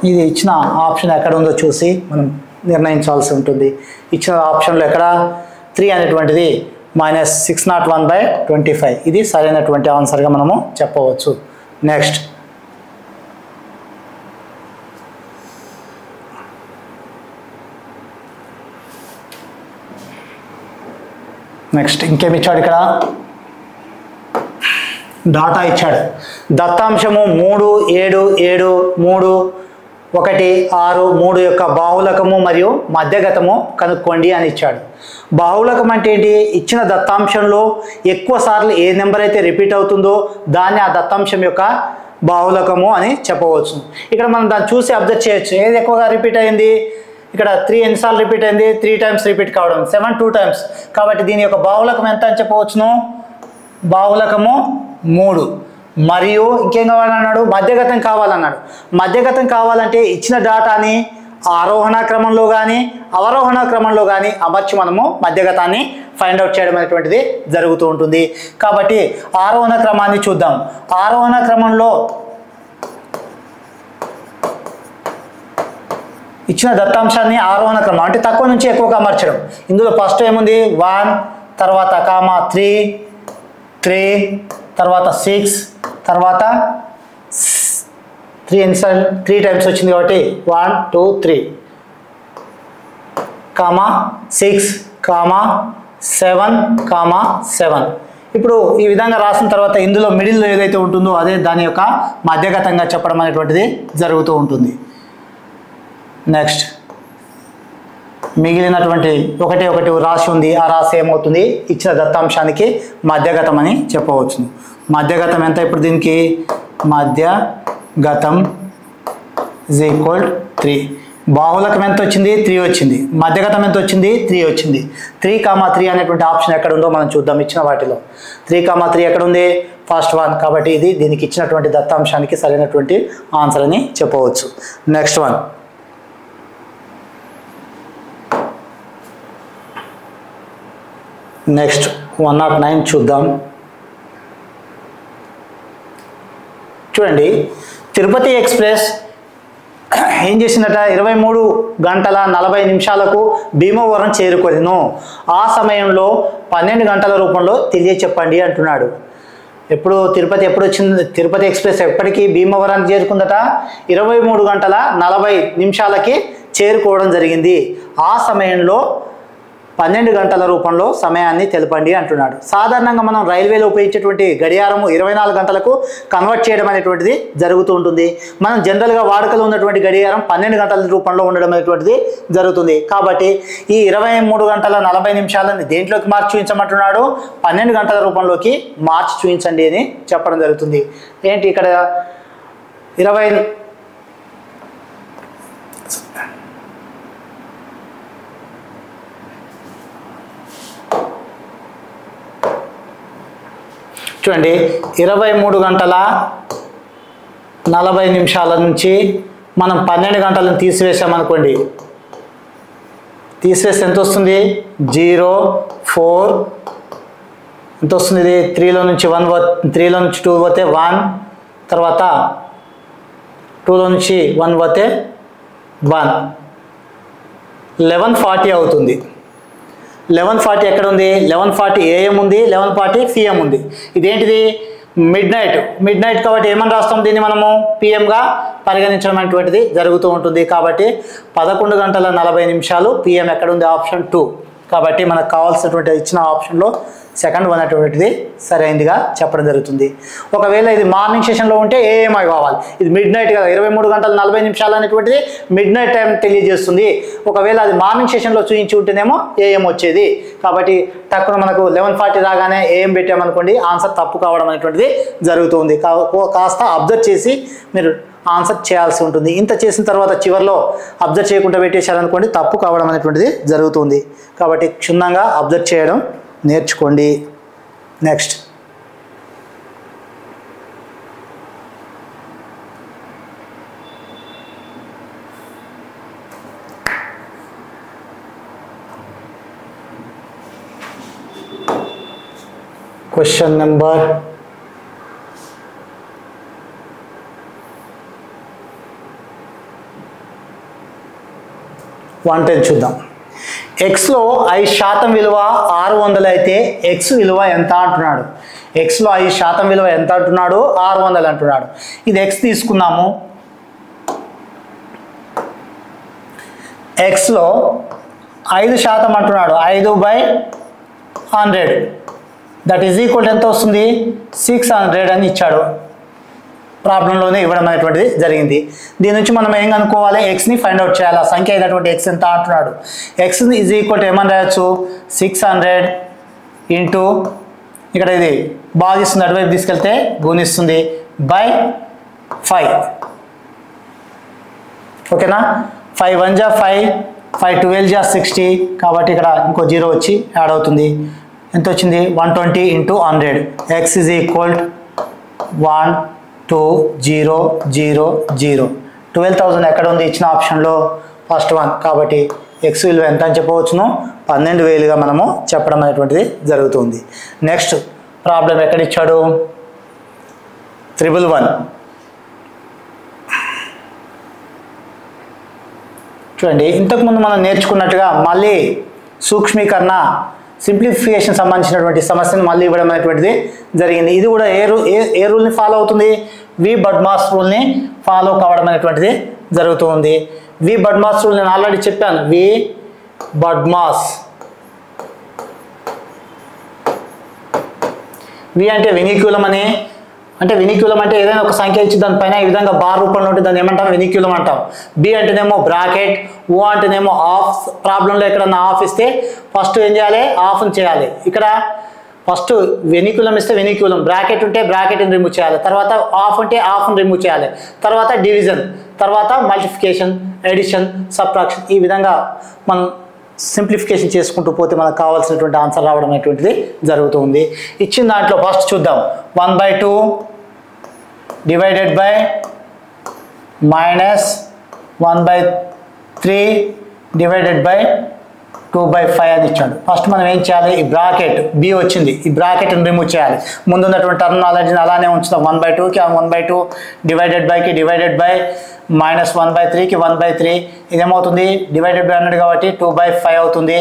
ఇది ఇచ్చిన ఆప్షన్ ఎక్కడ ఉందో చూసి మనం నిర్ణయించాల్సి ఉంటుంది. ఇచ్చిన ఆప్షన్లో ఎక్కడ 3 అనేటువంటిది మైనస్ 601/25. ఇది సరైనటువంటి ఆన్సర్గా మనము చెప్పవచ్చు. నెక్స్ట్ ఇంకేమి ఇచ్చాడు? ఇక్కడ డాటా ఇచ్చాడు. దత్తాంశము 3 7 7 3 1 6 3 యొక్క బాహుళకము మరియు మధ్యగతము కనుక్కోండి అని ఇచ్చాడు. బాహుళకం అంటే ఏంటి? ఇచ్చిన దత్తాంశంలో ఎక్కువ సార్లు ఏ నెంబర్ అయితే రిపీట్ అవుతుందో దాన్ని ఆ దత్తాంశం యొక్క బాహుళకము అని చెప్పవచ్చు. ఇక్కడ మనం దాన్ని చూసి అబ్జర్వ్ చేయొచ్చు. ఏది ఎక్కువగా రిపీట్ అయింది? ఇక్కడ 3 ఎన్నిసార్లు రిపీట్ అయింది? 3 టైమ్స్ రిపీట్ కావడం. 7 2 టైమ్స్. కాబట్టి దీని యొక్క బాహుళకం ఎంత అని చెప్పవచ్చును? బాహుళకము 3. మరియు ఇంకేం కావాలన్నాడు? మధ్యగతం కావాలన్నాడు. మధ్యగతం కావాలంటే ఇచ్చిన డాటాని ఆరోహణ క్రమంలో కానీ అవరోహణ క్రమంలో కానీ అమర్చి మనము మధ్యగతాన్ని ఫైండ్ అవుట్ చేయడం అనేటువంటిది జరుగుతూ ఉంటుంది. కాబట్టి ఆరోహణ క్రమాన్ని చూద్దాం. ఆరోహణ క్రమంలో ఇచ్చిన దత్తాంశాన్ని ఆరోహణ క్రమం అంటే తక్కువ నుంచి ఎక్కువగా అమర్చడం. ఇందులో ఫస్ట్ ఏముంది? 1 తర్వాత 3 తర్వాత 6 తర్వాత 3 ఎన్నిసార్లు? 3 టైమ్స్ వచ్చింది కాబట్టి 1 2 3 6 7 7. ఇప్పుడు ఈ విధంగా రాసిన తర్వాత ఇందులో మిడిల్లో ఏదైతే ఉంటుందో అదే దాని యొక్క మధ్యగతంగా చెప్పడం అనేటువంటిది జరుగుతూ ఉంటుంది. నెక్స్ట్ మిగిలినటువంటి ఒకటి రాసి ఉంది. ఆ రాశి ఏమవుతుంది? ఇచ్చిన దత్తాంశానికి మధ్యగతం అని చెప్పవచ్చు. మధ్యగతం ఎంత? ఇప్పుడు దీనికి మధ్యగతం ఈజ్ ఈక్వల్ 3. బాహుళకం ఎంత వచ్చింది? 3 వచ్చింది. మధ్యగతం ఎంత వచ్చింది? 3 వచ్చింది. 3, 3 అనేటువంటి ఆప్షన్ ఎక్కడ ఉందో మనం చూద్దాం. ఇచ్చిన వాటిలో 3, 3 ఎక్కడ ఉంది? ఫస్ట్ 1. కాబట్టి ఇది దీనికి ఇచ్చినటువంటి దత్తాంశానికి సరైనటువంటి ఆన్సర్ అని చెప్పవచ్చు. నెక్స్ట్ 109 చూద్దాం. చూడండి, తిరుపతి ఎక్స్ప్రెస్ ఏం చేసిందట? 23 గంటల 40 నిమిషాలకు భీమవరం చేరుకొనిను. ఆ సమయంలో 12 గంటల రూపంలో తెలియచెప్పండి అంటున్నాడు. ఎప్పుడు వచ్చింది? తిరుపతి ఎక్స్ప్రెస్ ఎప్పటికీ భీమవరానికి చేరుకుందట? 23 గంటల 40 నిమిషాలకి చేరుకోవడం జరిగింది. ఆ సమయంలో 12 గంటల రూపంలో సమయాన్ని తెలపండి అంటున్నాడు. సాధారణంగా మనం రైల్వేలో ఉపయోగించేటువంటి గడియారము 24 గంటలకు కన్వర్ట్ చేయడం అనేటువంటిది జరుగుతూ ఉంటుంది. మనం జనరల్గా వాడుకలో ఉన్నటువంటి గడియారం 12 గంటల రూపంలో ఉండడం అనేటువంటిది జరుగుతుంది. కాబట్టి ఈ 23 గంటల 40 నిమిషాలని దేంట్లోకి మార్చి చూపించమంటున్నాడు? 12 గంటల రూపంలోకి మార్చి చూపించండి అని చెప్పడం జరుగుతుంది. ఏంటి ఇక్కడ 20 చూడండి, 23 గంటల 40 నిమిషాల నుంచి మనం 12 గంటలను తీసివేసామనుకోండి. తీసివేస్తే ఎంత వస్తుంది? 0 4 ఎంత వస్తుంది? ఇది 3లో నుంచి 2 పోతే 1 తర్వాత 2లో నుంచి 1 పోతే 1, 11:40 అవుతుంది. 11:40 ఎక్కడ ఉంది? 11:40 AM ఉంది, 11:40 PM ఉంది. ఇదేంటిది? మిడ్ నైట్ కాబట్టి ఏమని రాస్తాం? దీన్ని మనము పిఎంగా పరిగణించడం అనేటువంటిది జరుగుతూ ఉంటుంది. కాబట్టి 11:40 PM ఎక్కడ ఉంది? ఆప్షన్ 2. కాబట్టి మనకు కావాల్సినటువంటి ఇచ్చిన ఆప్షన్లో సెకండ్ వన్ అనేటువంటిది సరైనదిగా చెప్పడం జరుగుతుంది. ఒకవేళ ఇది మార్నింగ్ సెషన్లో ఉంటే AM కావాలి. ఇది మిడ్ నైట్ కదా, 23:40 అనేటువంటిది మిడ్ నైట్ టైం తెలియజేస్తుంది. ఒకవేళ అది మార్నింగ్ సెషన్లో చూపించి ఉంటేనేమో AM వచ్చేది. కాబట్టి తక్కువ మనకు 11:40 రాగానే AM పెట్టామనుకోండి, ఆన్సర్ తప్పు కావడం అనేటువంటిది జరుగుతుంది. కాస్త అబ్జర్వ్ చేసి మీరు ఆన్సర్ చేయాల్సి ఉంటుంది. ఇంత చేసిన తర్వాత చివరిలో అబ్జర్వ్ చేయకుండా పెట్టేశారనుకోండి, తప్పు కావడం అనేటువంటిది జరుగుతుంది. కాబట్టి క్షుణ్ణంగా అబ్జర్వ్ చేయడం నేర్చుకోండి. నెక్స్ట్ క్వశ్చన్ నెంబర్ 110 చూద్దాం. ఎక్స్లో 5% విలువ 600 అయితే ఎక్స్ విలువ ఎంత అంటున్నాడు. ఎక్స్లో 5% విలువ ఎంత అంటున్నాడు? 600 అంటున్నాడు. ఇది ఎక్స్ తీసుకున్నాము. ఎక్స్లో 5% అంటున్నాడు. 5/100 దట్ ఈజ్ ఈక్వల్ ఎంత వస్తుంది? 600 అని ఇచ్చాడు. ప్రాబ్లంలోనే ఇవ్వడం అనేటువంటిది జరిగింది. దీని నుంచి మనం ఏం కనుక్కోవాలి? ఎక్స్ని ఫైండ్ అవుట్ చేయాలి. ఆ సంఖ్య అయినటువంటి ఎక్స్ ఎంత అంటున్నాడు. ఎక్స్ ఈజ్ ఈక్వల్ టు ఏమని రాయొచ్చు? 600 ఇంటూ ఇక్కడ ఇది భాగిస్తుంది, అటువైపు తీసుకెళ్తే గుణిస్తుంది బై 5. ఓకేనా? 5 1 జా 5, 5 12 జా 60. కాబట్టి ఇక్కడ ఇంకో 0 వచ్చి యాడ్ అవుతుంది. ఎంత వచ్చింది? 120 ఇంటూ 100. X is equal 1 2 0 0 0. 12,000 ఎక్కడ ఉంది? ఇచ్చిన ఆప్షన్లో ఫస్ట్ వన్. కాబట్టి ఎక్స్ విలువ ఎంత అని చెప్పవచ్చును? 12,000గా మనము చెప్పడం అనేటువంటిది జరుగుతుంది. నెక్స్ట్ ప్రాబ్లం ఎక్కడ ఇచ్చాడు? 111. చూడండి, ఇంతకుముందు మనం నేర్చుకున్నట్టుగా మళ్ళీ సూక్ష్మీకరణ సింప్లిఫికేషన్ సంబంధించినటువంటి సమస్యను మళ్ళీ ఇవ్వడం అనేటువంటిది జరిగింది. ఇది కూడా ఏ రూల్ని ఫాలో అవుతుంది? వి బడ్మాస్ రూల్ని ఫాలో కావడం అనేటువంటిది జరుగుతుంది. వి బడ్మాస్ రూల్ నేను ఆల్రెడీ చెప్పాను. వి బడ్మాస్, వి అంటే వినిక్యులం అని, అంటే వినిక్యులం అంటే ఏదైనా ఒక సంఖ్య ఇచ్చి దానిపైన ఈ విధంగా బార్ రూపంలో ఉంటే దాన్ని ఏమంటాం? వినిక్యులం అంటాం. బి అంటేనేమో బ్రాకెట్, ఓ అంటేనేమో ఆఫ్. ప్రాబ్లంలో ఎక్కడన్నా ఆఫ్ ఇస్తే ఫస్ట్ ఏం చేయాలి? ఆఫ్ని చేయాలి. ఇక్కడ ఫస్ట్ వెనిక్యులం ఇస్తే వెనిక్యులం, బ్రాకెట్ ఉంటే బ్రాకెట్ని రిమూవ్ చేయాలి, తర్వాత ఆఫ్ ఉంటే ఆఫ్ని రిమూవ్ చేయాలి, తర్వాత డివిజన్, తర్వాత మల్టిప్లికేషన్, ఎడిషన్, సబ్ట్రాక్షన్. ఈ విధంగా మనం సింప్లిఫికేషన్ చేసుకుంటూ పోతే మనకు కావాల్సినటువంటి ఆన్సర్ రావడం అనేటువంటిది జరుగుతుంది. ఇచ్చిన దాంట్లో ఫస్ట్ చూద్దాం. 1/2 divided by minus 1/3 divided by 2/5 అని ఇచ్చాడు. ఫస్ట్ మనం ఏం చేయాలి? ఈ బ్రాకెట్ బి వచ్చింది, ఈ బ్రాకెట్ని రిమూవ్ చేయాలి. ముందున్నటువంటి టర్మినాలజీని అలానే ఉంచుతాం. 1/2కి 1/2 డివైడెడ్ బైకి డివైడెడ్ బై మైనస్ 1/3కి 1/3. ఇదేమవుతుంది? డివైడెడ్ బై 100 కాబట్టి 2/5 అవుతుంది.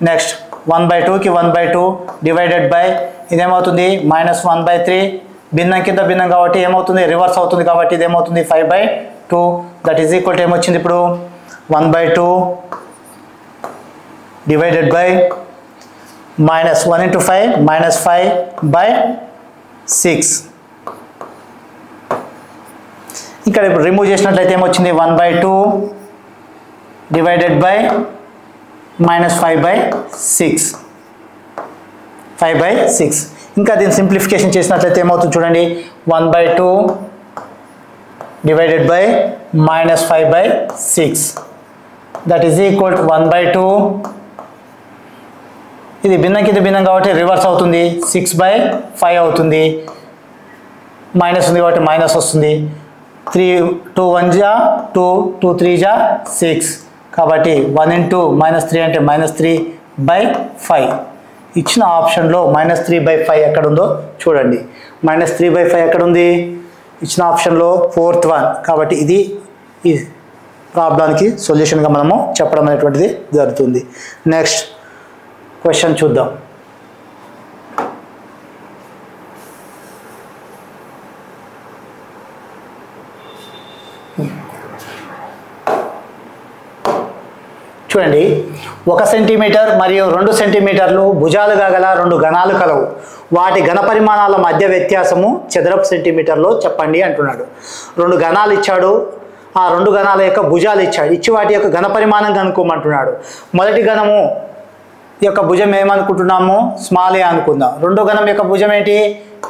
నెక్స్ట్ 1/2కి 1/2 డివైడెడ్ బై ఇదేమవుతుంది? మైనస్ 1/3. భిన్నం కింద భిన్నం కాబట్టి ఏమవుతుంది? రివర్స్ అవుతుంది. కాబట్టి ఇదేమవుతుంది? 5/2. దట్ ఈజ్ ఈక్వల్ టు ఏమొచ్చింది ఇప్పుడు? 1/2 divided by minus 1 into 5 minus 5/6. ఇక్కడ ఇప్పుడు రిమూవ్ చేసినట్లయితే ఏమొచ్చింది? 1/2 డివైడెడ్ బై మైనస్ 5/6. 5/6. ఇంకా దీన్ని సింప్లిఫికేషన్ చేసినట్లయితే ఏమవుతుంది చూడండి? 1/2 divided by minus 5/6. That is equal to 1/2. ఇది భిన్నం కింద భిన్నం కాబట్టి రివర్స్ అవుతుంది. 6/5 అవుతుంది. మైనస్ ఉంది కాబట్టి మైనస్ వస్తుంది. 3 2 1 జా 2 2 3 జా 6. కాబట్టి 1 into -3 అంటే -3/5. ఇచ్చిన ఆప్షన్లో -3/5 ఎక్కడ ఉందో చూడండి. -3/5 ఎక్కడ ఉంది? ఇచ్చిన ఆప్షన్లో ఫోర్త్ వన్. కాబట్టి ఇది ఈ ప్రాబ్లానికి సొల్యూషన్గా మనము చెప్పడం అనేటువంటిది జరుగుతుంది. నెక్స్ట్ క్వశ్చన్ చూద్దాం. చూడండి, 1 సెంటీమీటర్ మరియు 2 సెంటీమీటర్లు భుజాలుగా గల 2 ఘనాలు కలవు. వాటి ఘన పరిమాణాల మధ్య వ్యత్యాసము చదరపు సెంటీమీటర్లో చెప్పండి అంటున్నాడు. 2 ఘనాలు ఇచ్చాడు, ఆ 2 ఘనాల యొక్క భుజాలు ఇచ్చాడు, ఇచ్చి వాటి యొక్క ఘన పరిమాణం కనుక్కోమంటున్నాడు. మొదటి ఘనము యొక్క భుజం ఏమనుకుంటున్నాము? స్మాల్ ఏ అనుకుందాం. రెండో ఘనం యొక్క భుజం ఏంటి?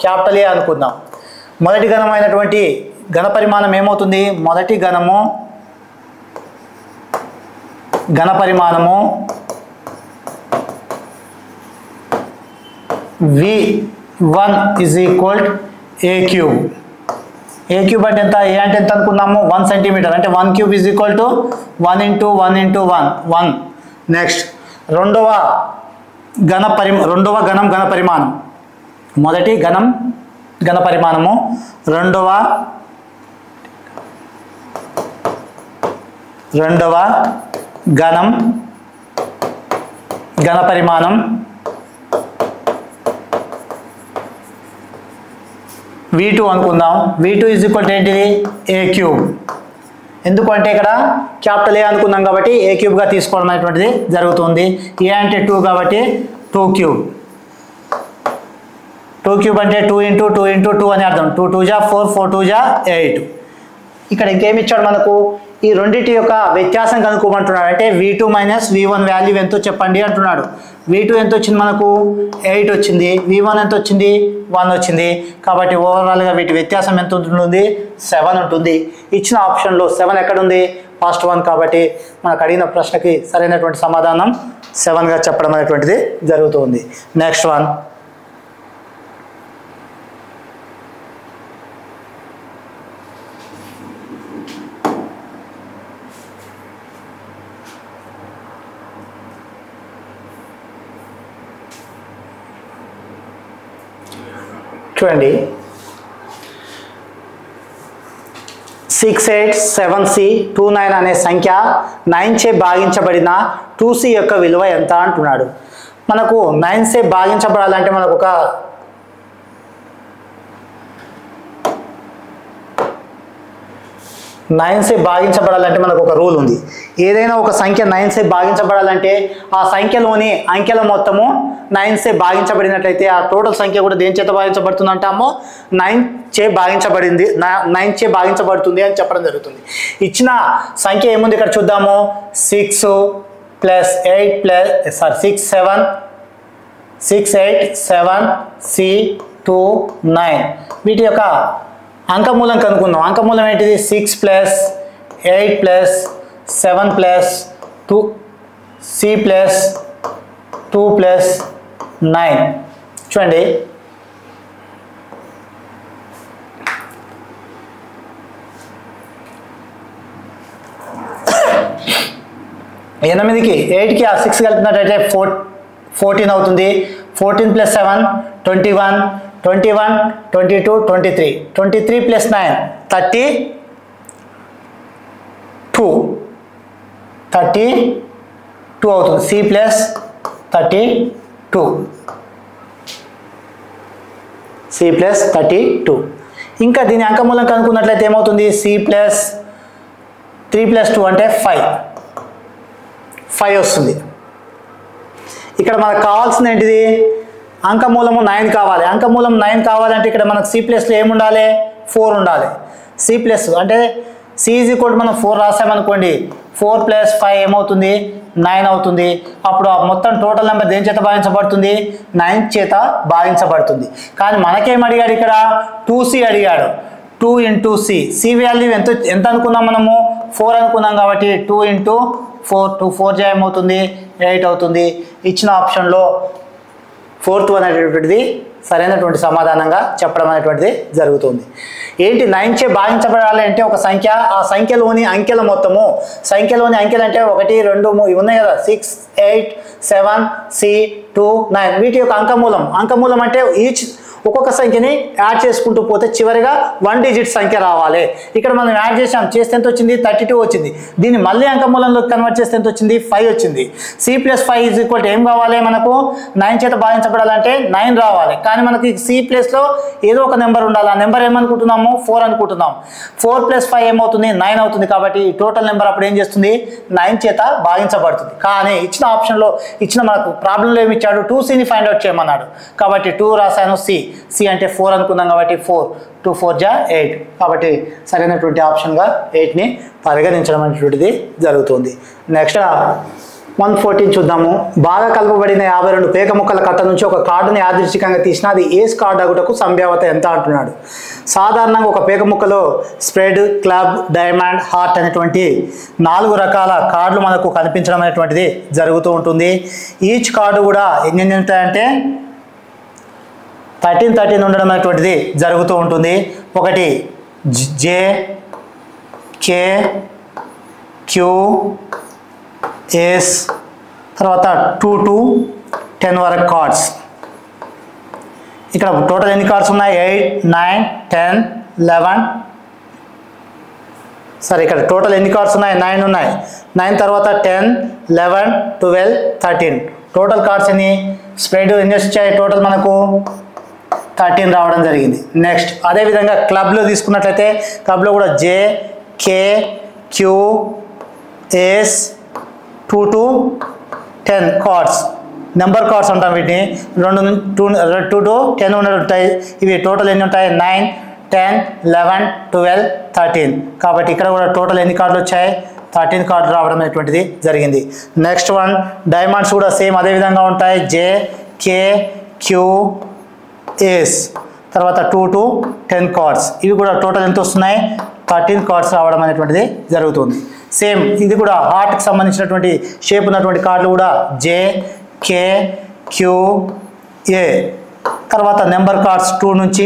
క్యాపిటల్ ఏ అనుకుందాం. మొదటి ఘనమైనటువంటి ఘన పరిమాణం ఏమవుతుంది? మొదటి ఘనము ఘన పరిమాణము V1 is equal to A cube. A cube అంటే ఎంత? A అంటే ఎంత అనుకున్నాము? 1 సెంటీమీటర్. అంటే 1 cube is equal to 1 into 1 into 1. Next రెండవ ఘనం ఘన పరిమాణం. మొదటి ఘనం ఘన పరిమాణము, రెండవ ఘనం ఘన పరిమాణం V2 అనుకుందాం. V2 ఈజ్ ఈక్వల్ టు ఏంటిది? A cube. ఎందుకంటే ఇక్కడ క్యాపిటల్ ఏ అనుకున్నాం కాబట్టి A క్యూబ్గా తీసుకోవడం అనేటువంటిది జరుగుతుంది. ఏ అంటే 2 కాబట్టి 2 క్యూబ్. 2 క్యూబ్ అంటే 2 into 2 into 2 అని అర్థం. 2 2 4, 4 2 8. ఇక్కడ ఇంకేమి ఇచ్చాడు మనకు? ఈ రెండింటి యొక్క వ్యత్యాసం కనుక్కోమంటున్నాడు. అంటే V2 మైనస్ V1 వాల్యూ ఎంతో చెప్పండి అంటున్నాడు. V2 ఎంత వచ్చింది మనకు? 8 వచ్చింది. V1 ఎంత వచ్చింది? 1 వచ్చింది. కాబట్టి ఓవరాల్గా వీటి వ్యత్యాసం ఎంత ఉంటుంది? 7 ఉంటుంది. ఇచ్చిన ఆప్షన్లో 7 ఎక్కడుంది? First one. కాబట్టి మనకు అడిగిన ప్రశ్నకి సరైనటువంటి సమాధానం 7గా చెప్పడం అనేటువంటిది జరుగుతుంది. Next one. చూడండి, 68,7C29 అనే సంఖ్య 9 చే భాగించబడిన 2C యొక్క విలువ ఎంత అంటున్నాడు. మనకు 9 చే భాగించబడాలంటే మనకు ఒక రూల్ ఉంది. ఏదైనా ఒక సంఖ్య 9 చే భాగించబడాలంటే ఆ సంఖ్యలోని అంకెల మొత్తము 9 చే భాగించబడినట్లయితే ఆ టోటల్ సంఖ్య కూడా దేని చేత భాగించబడుతుంది అంటామో 9 చే భాగించబడుతుంది అని చెప్పడం జరుగుతుంది. ఇచ్చిన సంఖ్య ఏముంది ఇక్కడ చూద్దాము. 6 8 7 C29. వీటి యొక్క అంకమూలం కనుక్కుందాం. అంకమూలం ఏంటిది? 6 + 8 + 7 + 2 C + 2 + 9. చూడండి, ఎనిమిదికి 8కి ఆ 6 కలిపినట్టయితే 14 అవుతుంది. 14 + 7 21, 21 22 23, 23 + 9 32 అవుతుంది. C + 32. ఇంకా దీని అంకమూలం కనుక్కున్నట్లయితే ఏమవుతుంది? C + 3 + 2 అంటే 5 వస్తుంది. ఇక్కడ మనకు కావాల్సింది ఏంటిది? అంకమూలము 9 కావాలి. అంకమూలం 9 కావాలంటే ఇక్కడ మనకు C ప్లస్లో ఏముండాలి? 4 ఉండాలి. C ప్లస్ అంటే C = మనం 4 రాసామనుకోండి, 4 + 5 ఏమవుతుంది? 9 అవుతుంది. అప్పుడు మొత్తం టోటల్ నెంబర్ దేని చేత భాగించబడుతుంది? 9 చేత భాగించబడుతుంది. కానీ మనకేం అడిగాడు ఇక్కడ? 2C అడిగాడు. 2 into C. C వాల్యూ ఎంత అనుకున్నాం మనము? 4 అనుకున్నాం కాబట్టి 2 into 4, 2 4 ఏమవుతుంది? 8 అవుతుంది. ఇచ్చిన ఆప్షన్లో 4th వన్ అనేటువంటిది సరైనటువంటి సమాధానంగా చెప్పడం అనేటువంటిది జరుగుతుంది. ఏంటి? 9 చే భాగించబడాలి అంటే ఒక సంఖ్య, ఆ సంఖ్యలోని అంకెల మొత్తము, సంఖ్యలోని అంకెలు అంటే 1 2 3 ఇవి ఉన్నాయి కదా, 6 8 7 C 2 9 వీటి యొక్క అంకమూలం అంటే ఈచ్ ఒక్కొక్క సంఖ్యని యాడ్ చేసుకుంటూ పోతే చివరిగా 1 డిజిట్ సంఖ్య రావాలి. ఇక్కడ మనం యాడ్ చేస్తే ఎంత వచ్చింది? 32 వచ్చింది. దీన్ని మళ్ళీ అంకమూలంలోకి కన్వర్ట్ చేస్తే ఎంత వచ్చింది? 5 వచ్చింది. C+5 ఏం కావాలి మనకు? 9 చేత భాగించబడాలంటే 9 రావాలి. కానీ మనకి C ప్లేస్లో ఏదో ఒక నెంబర్ ఉండాలి. ఆ నెంబర్ ఏమనుకుంటున్నాము? 4 అనుకుంటున్నాం. 4 + 5 ఏమవుతుంది? 9 అవుతుంది. కాబట్టి టోటల్ నెంబర్ అప్పుడు ఏం చేస్తుంది? 9 చేత భాగించబడుతుంది. కానీ ఇచ్చిన ఆప్షన్లో మనకు ప్రాబ్లంలో ఏమి ఇచ్చాడు? 2Cని ఫైండ్ అవుట్ చేయమన్నాడు. కాబట్టి 2 రాశాను. C అంటే 4 అనుకుందాం. కాబట్టి 4 2 4 జా 8. కాబట్టి సరైనటువంటి ఆప్షన్గా 8ని పరిగణించడం అనేటువంటిది జరుగుతుంది. నెక్స్ట్ 114 చూద్దాము. బాగా కలపబడిన 52 పేక ముక్కల కట్ట నుంచి ఒక కార్డుని యాదృచ్ఛికంగా తీసిన అది ఏస్ కార్డు అగుటకు సంభావ్యత ఎంత అంటున్నాడు. సాధారణంగా ఒక పేక ముక్కలో స్ప్రెడ్, క్లబ్, డైమండ్, హార్ట్ అనేటువంటి 4 రకాల కార్డులు మనకు కనిపించడం అనేటువంటిది జరుగుతూ ఉంటుంది. ఈచ్ కార్డు కూడా ఎన్ని ఉంటాయంటే 13 ఉండడం అనేటువంటిది జరుగుతూ ఉంటుంది. ఒకటి జే, కే, క్యూ, ఎస్, తర్వాత 2 to 10 వరకు కార్డ్స్. ఇక్కడ టోటల్ ఎన్ని కార్డ్స్ ఉన్నాయి? 8 9 10 11. సరే, ఇక్కడ టోటల్ ఎన్ని కార్డ్స్ ఉన్నాయి? 9 ఉన్నాయి. 9 తర్వాత 10 11 12 13. టోటల్ కార్డ్స్ ఎన్ని? స్ప్రెడ్ ఎన్ని వచ్చాయి? టోటల్ మనకు 13 రావడం జరిగింది. నెక్స్ట్ అదేవిధంగా క్లబ్లో తీసుకున్నట్లయితే క్లబ్లో కూడా J, K, Q, ace, 2 to 10 cards, number cards అంటాం వీటిని. 2 to 10 ఉంటాయి. ఇవి టోటల్ ఎన్ని ఉంటాయి? 9 10 11 12 13. కాబట్టి ఇక్కడ కూడా టోటల్ ఎన్ని కార్డులు వచ్చాయి? 13 కార్డులు రావడం అనేటువంటిది జరిగింది. నెక్స్ట్ వన్ డైమండ్స్ కూడా సేమ్ అదే విధంగా ఉంటాయి. జే, కే, క్యూ, ఎస్, తర్వాత 2 to 10 కార్డ్స్. ఇవి కూడా టోటల్ ఎంత వస్తున్నాయి? 13 కార్డ్స్ రావడం అనేటువంటిది జరుగుతుంది. సేమ్ ఇది కూడా హార్ట్కి సంబంధించినటువంటి షేప్ ఉన్నటువంటి కార్డులు కూడా జే, కే, క్యూ, ఏ. తర్వాత నెంబర్ కార్డ్స్ 2 నుంచి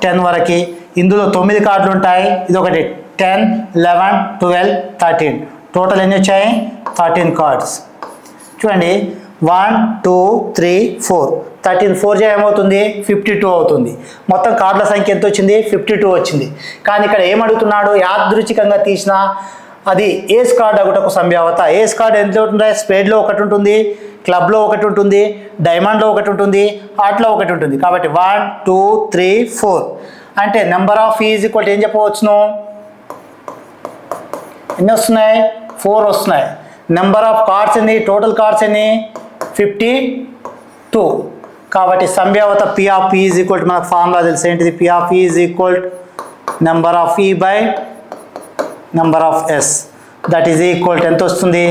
10 వరకు. ఇందులో 9 కార్డులు ఉంటాయి. ఇది ఒకటి 10 11 12 13. టోటల్ ఎన్ని వచ్చాయి? 13 కార్డ్స్. చూడండి 1 2 3 4. 13 4 జా ఏమవుతుంది? 52 అవుతుంది. మొత్తం కార్డుల సంఖ్య ఎంత వచ్చింది? 52 వచ్చింది. కానీ ఇక్కడ ఏమడుగుతున్నాడు? యాదృచ్ఛికంగా తీసిన అది ఏస్ కార్డ్ అగుటకు సంభావ్యత. ఏస్ కార్డ్ ఎంత ఉంటాయి? స్ప్రెడ్లో ఒకటి ఉంటుంది, క్లబ్లో ఒకటి ఉంటుంది, డైమండ్లో ఒకటి ఉంటుంది, హార్ట్లో ఒకటి ఉంటుంది. కాబట్టి 1 2 3 4 అంటే నెంబర్ ఆఫ్ ఈజ్ ఈక్వల్ ఏం చెప్పవచ్చును? ఎన్ని వస్తున్నాయి? 4 వస్తున్నాయి. నెంబర్ ఆఫ్ కార్డ్స్ ఎన్ని? టోటల్ కార్డ్స్ ఎన్ని? 52. కాబట్టి సంభావ్యత P of E is equal మనకు ఫార్ములా తెలుసు. ఏంటిది? P of E is equal number of E by number of S. That is equal ఎంత వస్తుంది?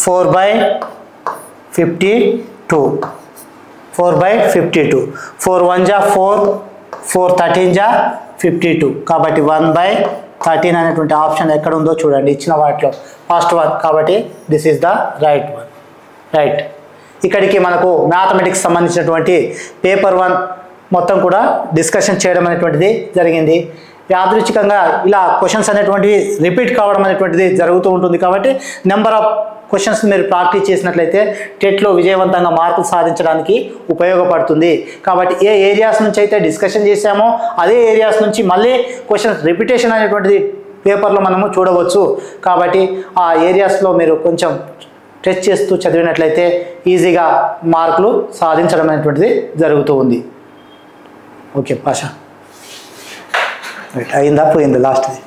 4/52. 4/52. 4 1 జా 4 4 13 జా 52. కాబట్టి 1/13 అనేటువంటి ఆప్షన్ ఎక్కడ ఉందో చూడండి ఇచ్చిన వాటిలో ఫస్ట్ వన్. కాబట్టి this is the right one. Right. ఇక్కడికి మనకు మ్యాథమెటిక్స్ సంబంధించినటువంటి పేపర్ 1 మొత్తం కూడా డిస్కషన్ చేయడం అనేటువంటిది జరిగింది. యాదృచ్ఛికంగా ఇలా క్వశ్చన్స్ అనేటువంటివి రిపీట్ కావడం అనేటువంటిది జరుగుతూ ఉంటుంది. కాబట్టి నెంబర్ ఆఫ్ క్వశ్చన్స్ మీరు ప్రాక్టీస్ చేసినట్లయితే టెట్లో విజయవంతంగా మార్కులు సాధించడానికి ఉపయోగపడుతుంది. కాబట్టి ఏ ఏరియాస్ నుంచి అయితే డిస్కషన్ చేశామో అదే ఏరియాస్ నుంచి మళ్ళీ క్వశ్చన్స్ రిపిటేషన్ అనేటువంటిది పేపర్లో మనము చూడవచ్చు. కాబట్టి ఆ ఏరియాస్లో మీరు కొంచెం టెస్ట్ చేస్తూ చదివినట్లయితే ఈజీగా మార్కులు సాధించడం అనేటువంటిది జరుగుతూ ఉంది. ఓకే పాషా. రైట్, అయిందా పోయింది లాస్ట్ది.